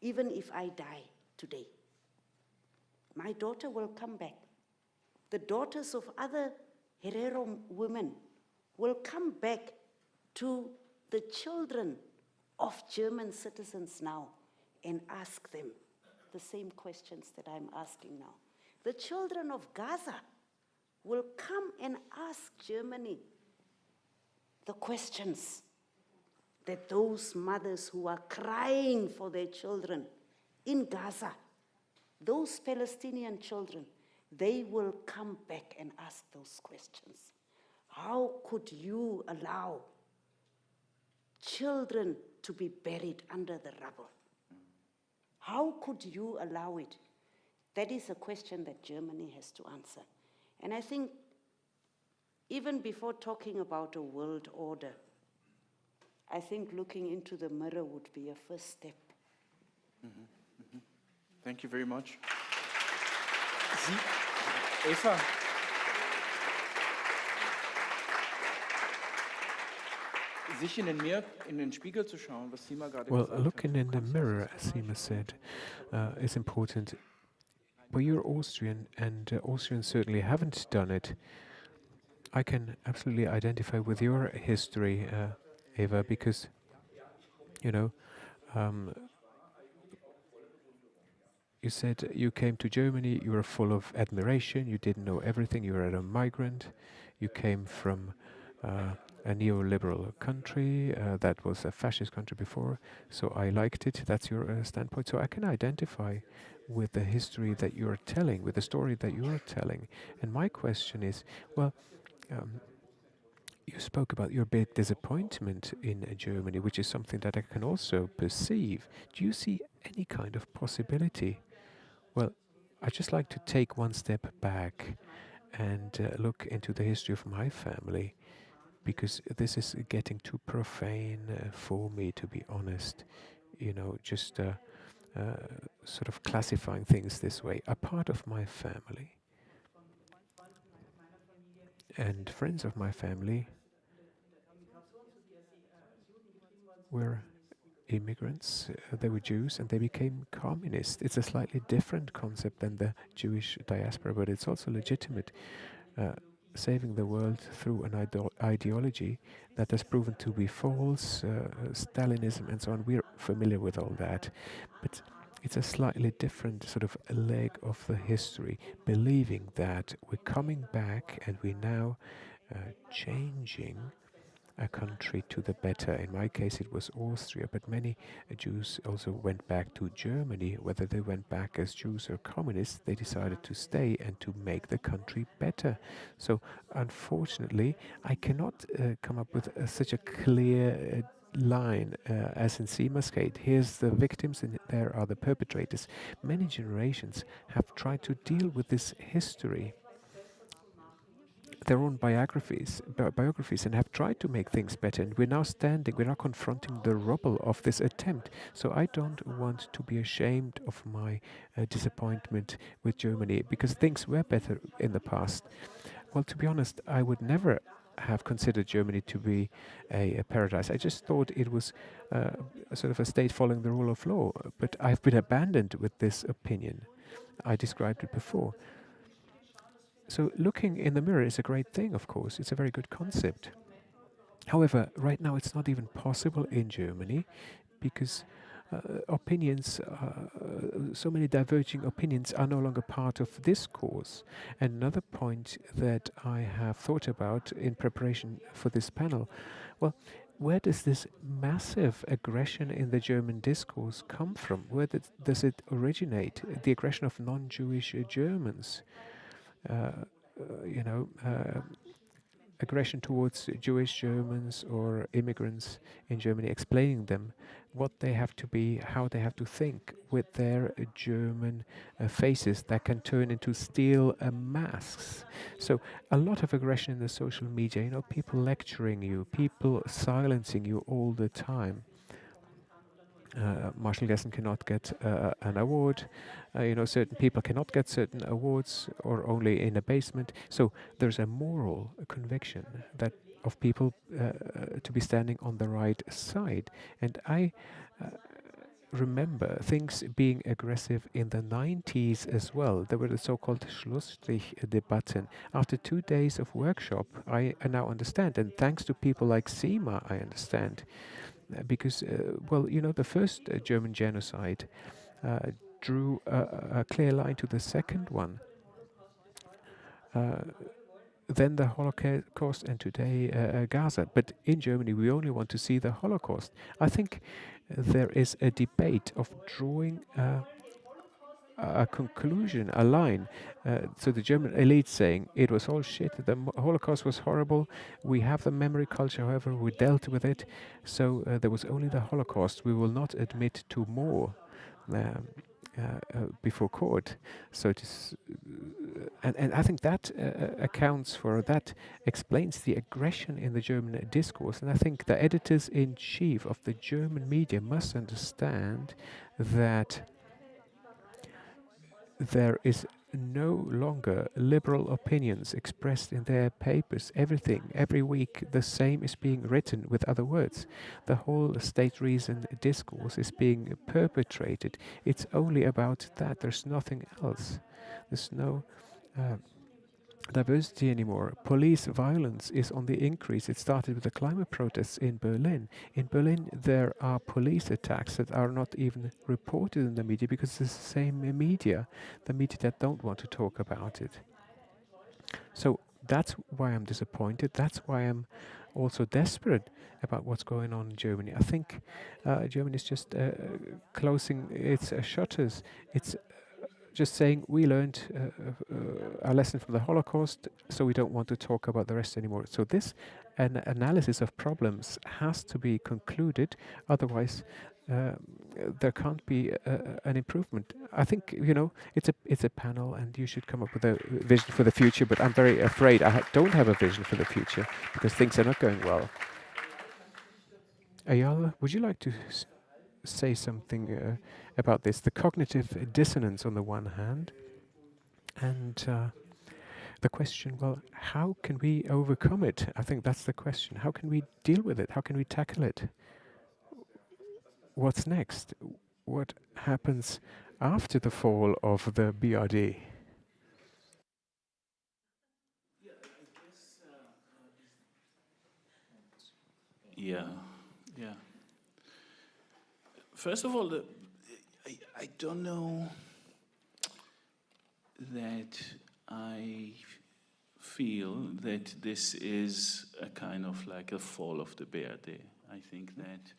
even if I die today. My daughter will come back. The daughters of other Herero women will come back to the children of German citizens now and ask them the same questions that I'm asking now. The children of Gaza will come and ask Germany the questions that those mothers who are crying for their children in Gaza, those Palestinian children, they will come back and ask those questions. How could you allow children to be buried under the rubble? How could you allow it? That is a question that Germany has to answer. And I think even before talking about a world order, I think looking into the mirror would be a first step. Mm-hmm. Mm-hmm. Thank you very much. Eva. Sich in den Spiegel zu schauen, was Sima gerade Well, gesagt hat. looking in the mirror, as Sima said, is important. But you're Austrian, and Austrians certainly haven't done it. I can absolutely identify with your history, Eva, because, you know, you said you came to Germany, you were full of admiration, you didn't know everything, you were a migrant, you came from a neoliberal country that was a fascist country before, so I liked it. That's your standpoint. So I can identify with the history that you're telling, with the story that you're telling. And my question is, well, You spoke about your big disappointment in Germany, which is something that I can also perceive. Do you see any kind of possibility? Well, I'd just like to take one step back and look into the history of my family, because this is getting too profane for me, to be honest. You know, just sort of classifying things this way. A part of my family and friends of my family were immigrants, they were Jews, and they became communists. It's a slightly different concept than the Jewish diaspora, but it's also legitimate. Saving the world through an ideology that has proven to be false, Stalinism and so on. We're familiar with all that, but it's a slightly different sort of leg of the history, believing that we're coming back and we're now changing a country to the better. In my case, it was Austria, but many Jews also went back to Germany. Whether they went back as Jews or communists, they decided to stay and to make the country better. So, unfortunately, I cannot come up with such a clear line as in Seamascade. Here's the victims and there are the perpetrators. Many generations have tried to deal with this history, their own biographies and have tried to make things better, and we're now confronting the rubble of this attempt. So I don't want to be ashamed of my disappointment with Germany, because things were better in the past. Well, to be honest, I would never have considered Germany to be a paradise. I just thought it was sort of a state following the rule of law, but I've been abandoned with this opinion. I described it before. So looking in the mirror is a great thing, of course. It's a very good concept. However, right now it's not even possible in Germany, because opinions, so many diverging opinions are no longer part of discourse. And another point that I have thought about in preparation for this panel, well, where does this massive aggression in the German discourse come from? Where does it originate? The aggression of non-Jewish Germans. Aggression towards Jewish Germans or immigrants in Germany, explaining them what they have to be, how they have to think with their German faces that can turn into steel masks. So a lot of aggression in the social media, people lecturing you, people silencing you all the time. Marshall Gessen cannot get an award. Certain people cannot get certain awards, or only in a basement. So there's a moral conviction that of people to be standing on the right side. And I remember things being aggressive in the 90s as well. There were the so-called Schlussstrich-Debatten. After 2 days of workshop, I now understand. And thanks to people like Sima, I understand. Because, the first German genocide drew a clear line to the second one. Then the Holocaust, and today Gaza. But in Germany, we only want to see the Holocaust. I think there is a debate of drawing a conclusion, a line. So the German elite saying it was all shit, the Holocaust was horrible, we have the memory culture, however, we dealt with it, so there was only the Holocaust, we will not admit to more before court. So it is, and I think that accounts for, that explains the aggression in the German discourse. And I think the editors-in-chief of the German media must understand that there is no longer liberal opinions expressed in their papers. Everything, every week, the same is being written with other words. The whole state reason discourse is being perpetrated. It's only about that. There's nothing else. There's no diversity anymore. Police violence is on the increase. It started with the climate protests in Berlin. In Berlin, there are police attacks that are not even reported in the media because it's the same media, the media that don't want to talk about it. So that's why I'm disappointed. That's why I'm also desperate about what's going on in Germany. I think Germany is just closing its shutters. It's just saying, we learned a lesson from the Holocaust, so we don't want to talk about the rest anymore. So this an analysis of problems has to be concluded, otherwise there can't be an improvement. I think, you know, it's a panel and you should come up with a vision for the future, but I'm very afraid I don't have a vision for the future because things are not going well. Ayala, would you like to say something about this? The cognitive dissonance on the one hand, and the question, well, how can we overcome it? I think that's the question. How can we deal with it? How can we tackle it? What's next? What happens after the fall of the BRD? Yeah. First of all, I don't know that I feel that this is a kind of like a fall of the BRD. I think that,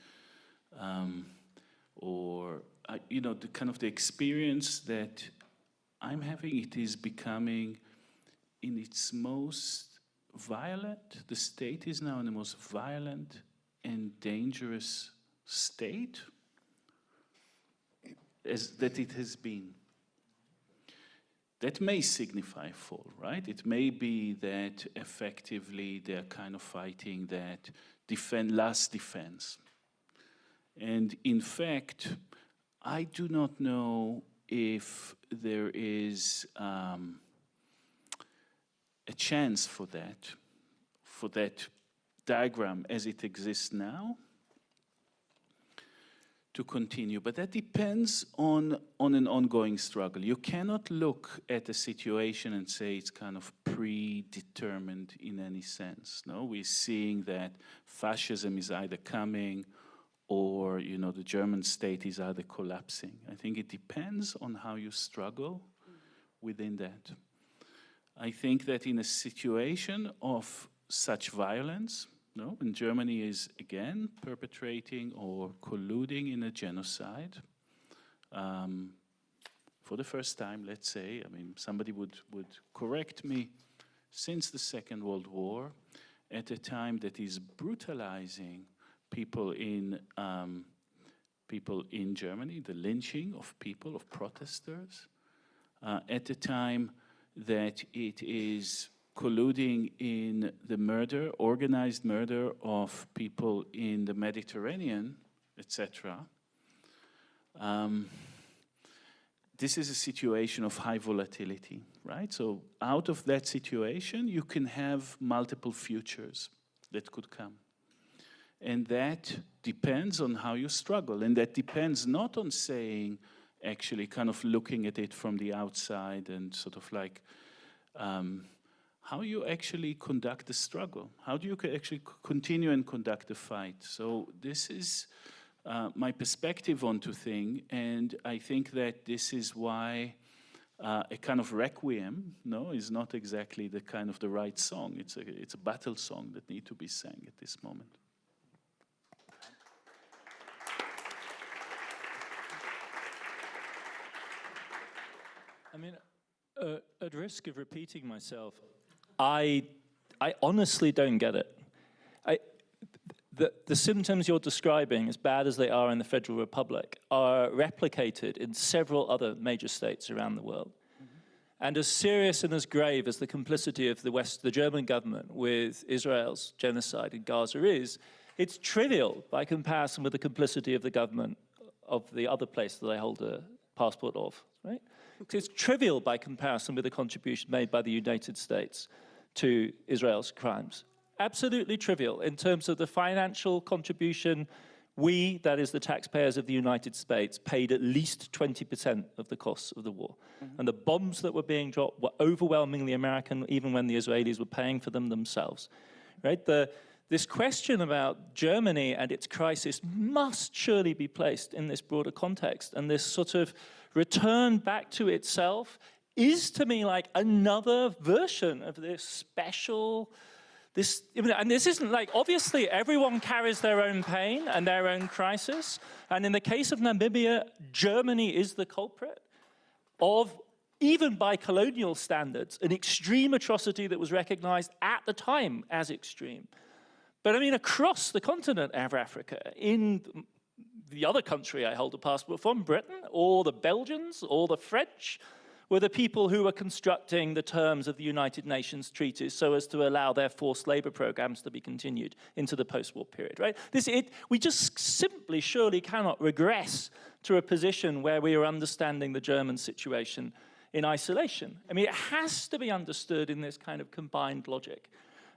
you know, the kind of the experience that I'm having, it is becoming in its most violent, the state is now in the most violent and dangerous state as that it has been. That may signify fall, right? It may be that effectively they're kind of fighting that last defense. And in fact, I do not know if there is a chance for that diagram as it exists now to continue, but that depends on an ongoing struggle. You cannot look at a situation and say it's kind of predetermined in any sense. No, we're seeing that fascism is either coming or, you know, the German state is either collapsing. I think it depends on how you struggle within that. I think that in a situation of such violence, no, when Germany is again perpetrating or colluding in a genocide, for the first time, let's say, I mean, somebody would correct me, since the Second World War, at a time that is brutalizing people in Germany, the lynching of people, of protesters, at a time that it is colluding in the murder, organized murder of people in the Mediterranean, etc. This is a situation of high volatility, right? So out of that situation, you can have multiple futures that could come. And that depends on how you struggle. And that depends not on saying, actually kind of looking at it from the outside and sort of like, how you actually conduct the struggle. How do you actually continue and conduct the fight? So this is my perspective onto things, and I think that this is why a kind of requiem, no, is not exactly the kind of the right song. It's a battle song that needs to be sang at this moment. I mean, at risk of repeating myself, I honestly don't get it. The symptoms you're describing, as bad as they are in the Federal Republic, are replicated in several other major states around the world. And as serious and as grave as the complicity of the German government with Israel's genocide in Gaza is, it's trivial by comparison with the complicity of the government of the other place that I hold a passport of, right? It's trivial by comparison with the contribution made by the United States to Israel's crimes. Absolutely trivial in terms of the financial contribution. We, that is the taxpayers of the United States, paid at least 20% of the costs of the war. And the bombs that were being dropped were overwhelmingly American, even when the Israelis were paying for them themselves. Right? This question about Germany and its crisis must surely be placed in this broader context, and this sort of return back to itself is to me like another version of this special, and this isn't like, obviously everyone carries their own pain and their own crisis, and in the case of Namibia, Germany is the culprit of, even by colonial standards, an extreme atrocity that was recognized at the time as extreme. But I mean, across the continent of Africa, in the other country I hold a passport from, Britain, or the Belgians, or the French, were the people who were constructing the terms of the United Nations treaties so as to allow their forced labor programs to be continued into the post-war period, right? We just simply surely cannot regress to a position where we are understanding the German situation in isolation. I mean, it has to be understood in this kind of combined logic.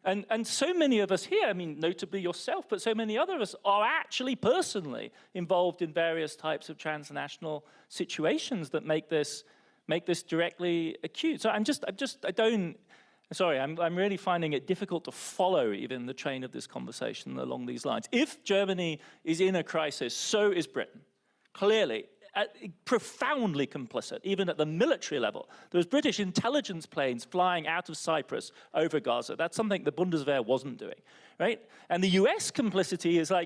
And so many of us here, I mean, notably yourself, but so many other of us are actually personally involved in various types of transnational situations that make this directly acute. So I'm really finding it difficult to follow even the train of this conversation along these lines. If Germany is in a crisis, so is Britain. Clearly, profoundly complicit, even at the military level. There was British intelligence planes flying out of Cyprus over Gaza. That's something the Bundeswehr wasn't doing, right? And the US complicity is the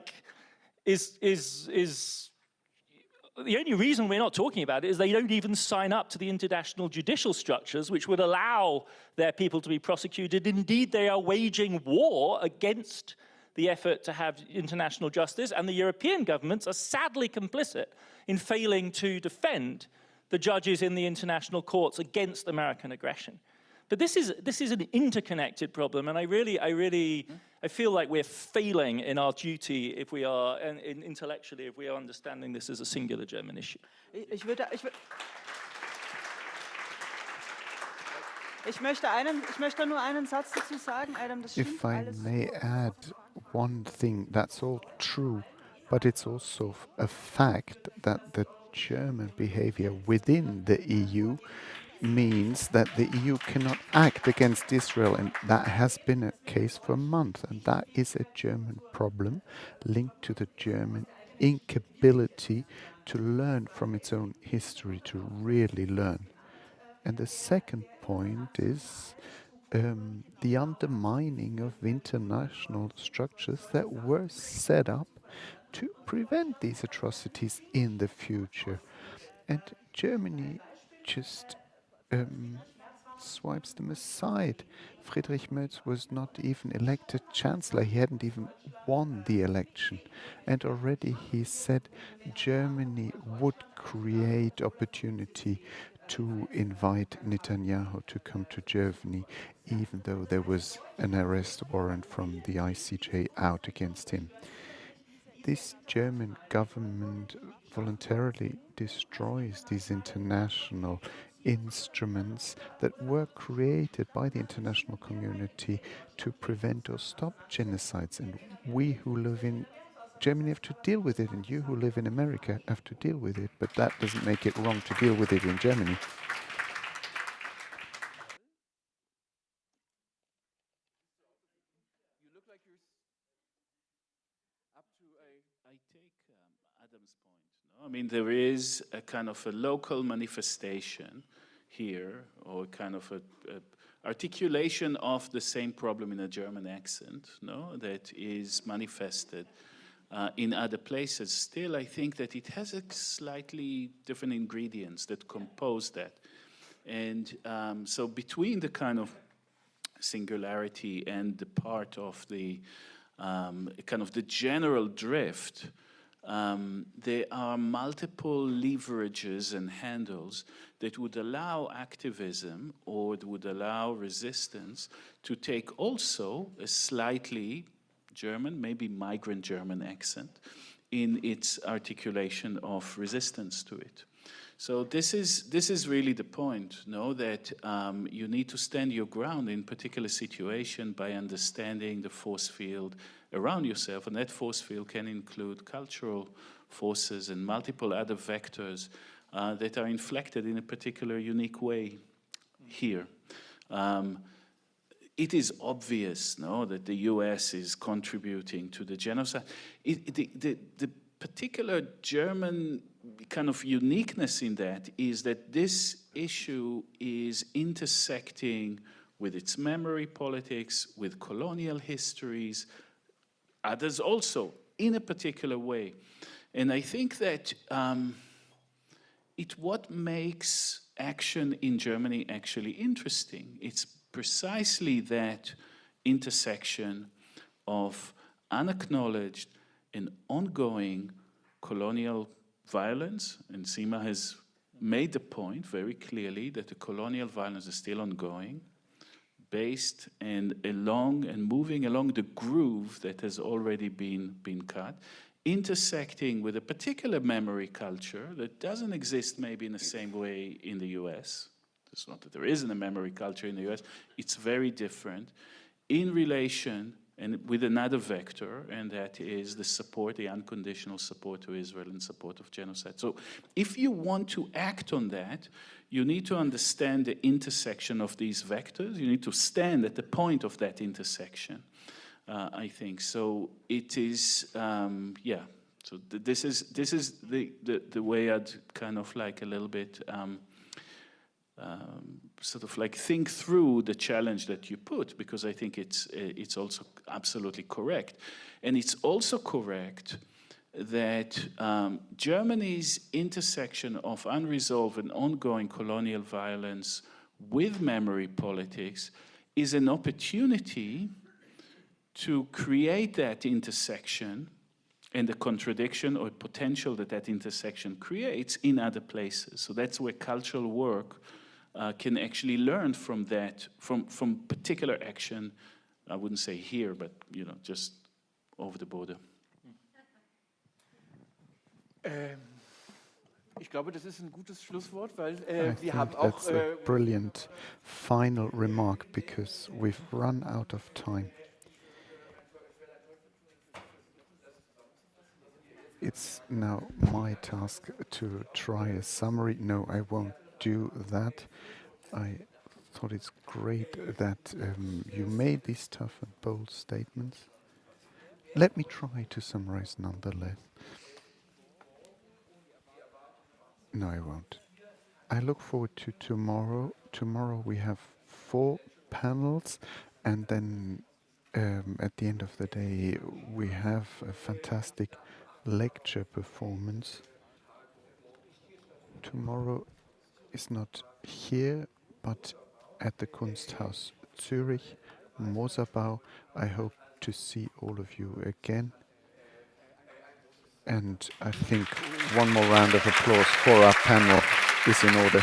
only reason we're not talking about it is they don't even sign up to the international judicial structures which would allow their people to be prosecuted. Indeed, they are waging war against the effort to have international justice, and the European governments are sadly complicit in failing to defend the judges in the international courts against American aggression. But this is an interconnected problem, and I feel like we're failing in our duty if we are, and intellectually, if we are understanding this as a singular German issue. Ich möchte nur einen Satz dazu sagen, Adam, das stimmt If I alles. may add one thing, that's all true, but it's also a fact that the German behavior within the EU means that the EU cannot act against Israel, and that has been a case for a month, and that is a German problem linked to the German incapability to learn from its own history, to really learn. And the second point is the undermining of international structures that were set up to prevent these atrocities in the future. And Germany just swipes them aside. Friedrich Merz was not even elected chancellor. He hadn't even won the election. And already he said Germany would create opportunity to invite Netanyahu to come to Germany, even though there was an arrest warrant from the ICJ out against him. This German government voluntarily destroys these international instruments that were created by the international community to prevent or stop genocides. And we who live in Germany have to deal with it, and you who live in America have to deal with it, but that doesn't make it wrong to deal with it in Germany. You look like you're up to I take Adam's point. No? I mean, there is a kind of a local manifestation here, or kind of a articulation of the same problem in a German accent, no, that is manifested in other places. Still, I think that it has a slightly different ingredients that compose that. And so between the kind of singularity and the part of the kind of the general drift, there are multiple leverages and handles that would allow activism or would allow resistance to take also a slightly German, maybe migrant German accent in its articulation of resistance to it. So this is really the point, no? That you need to stand your ground in particular situation by understanding the force field around yourself, and that force field can include cultural forces and multiple other vectors that are inflected in a particular unique way here. It is obvious, no, that the US is contributing to the genocide. The particular German kind of uniqueness in that is that this issue is intersecting with its memory politics, with colonial histories, others also, in a particular way. And I think that what makes action in Germany actually interesting. It's precisely that intersection of unacknowledged and ongoing colonial violence, and Sima has made the point very clearly that the colonial violence is still ongoing, based and moving along the groove that has already been cut, intersecting with a particular memory culture that doesn't exist maybe in the same way in the US. It's not that there isn't a memory culture in the US, it's very different, in relation and with another vector, and that is the support, the unconditional support to Israel and support of genocide. So if you want to act on that, you need to understand the intersection of these vectors. You need to stand at the point of that intersection, I think. So it is, yeah. So this is the way I'd kind of like a little bit sort of like think through the challenge that you put, because I think it's also absolutely correct. And it's also correct that Germany's intersection of unresolved and ongoing colonial violence with memory politics is an opportunity to create that intersection and the contradiction or potential that that intersection creates in other places. So that's where cultural work can actually learn from that, from particular action, I wouldn't say here, but you know, just over the border. Ich glaube, das ist ein gutes Schlusswort, weil I wir think haben auch... that's a brilliant final remark, because we've run out of time. It's now my task to try a summary. No, I won't do that. I thought it's great that you made these tough and bold statements. Let me try to summarize nonetheless. No, I won't. I look forward to tomorrow. Tomorrow we have 4 panels, and then at the end of the day we have a fantastic lecture performance. Tomorrow is not here, but at the Kunsthaus Zurich, Moserbau. I hope to see all of you again. And I think one more round of applause for our panel is in order.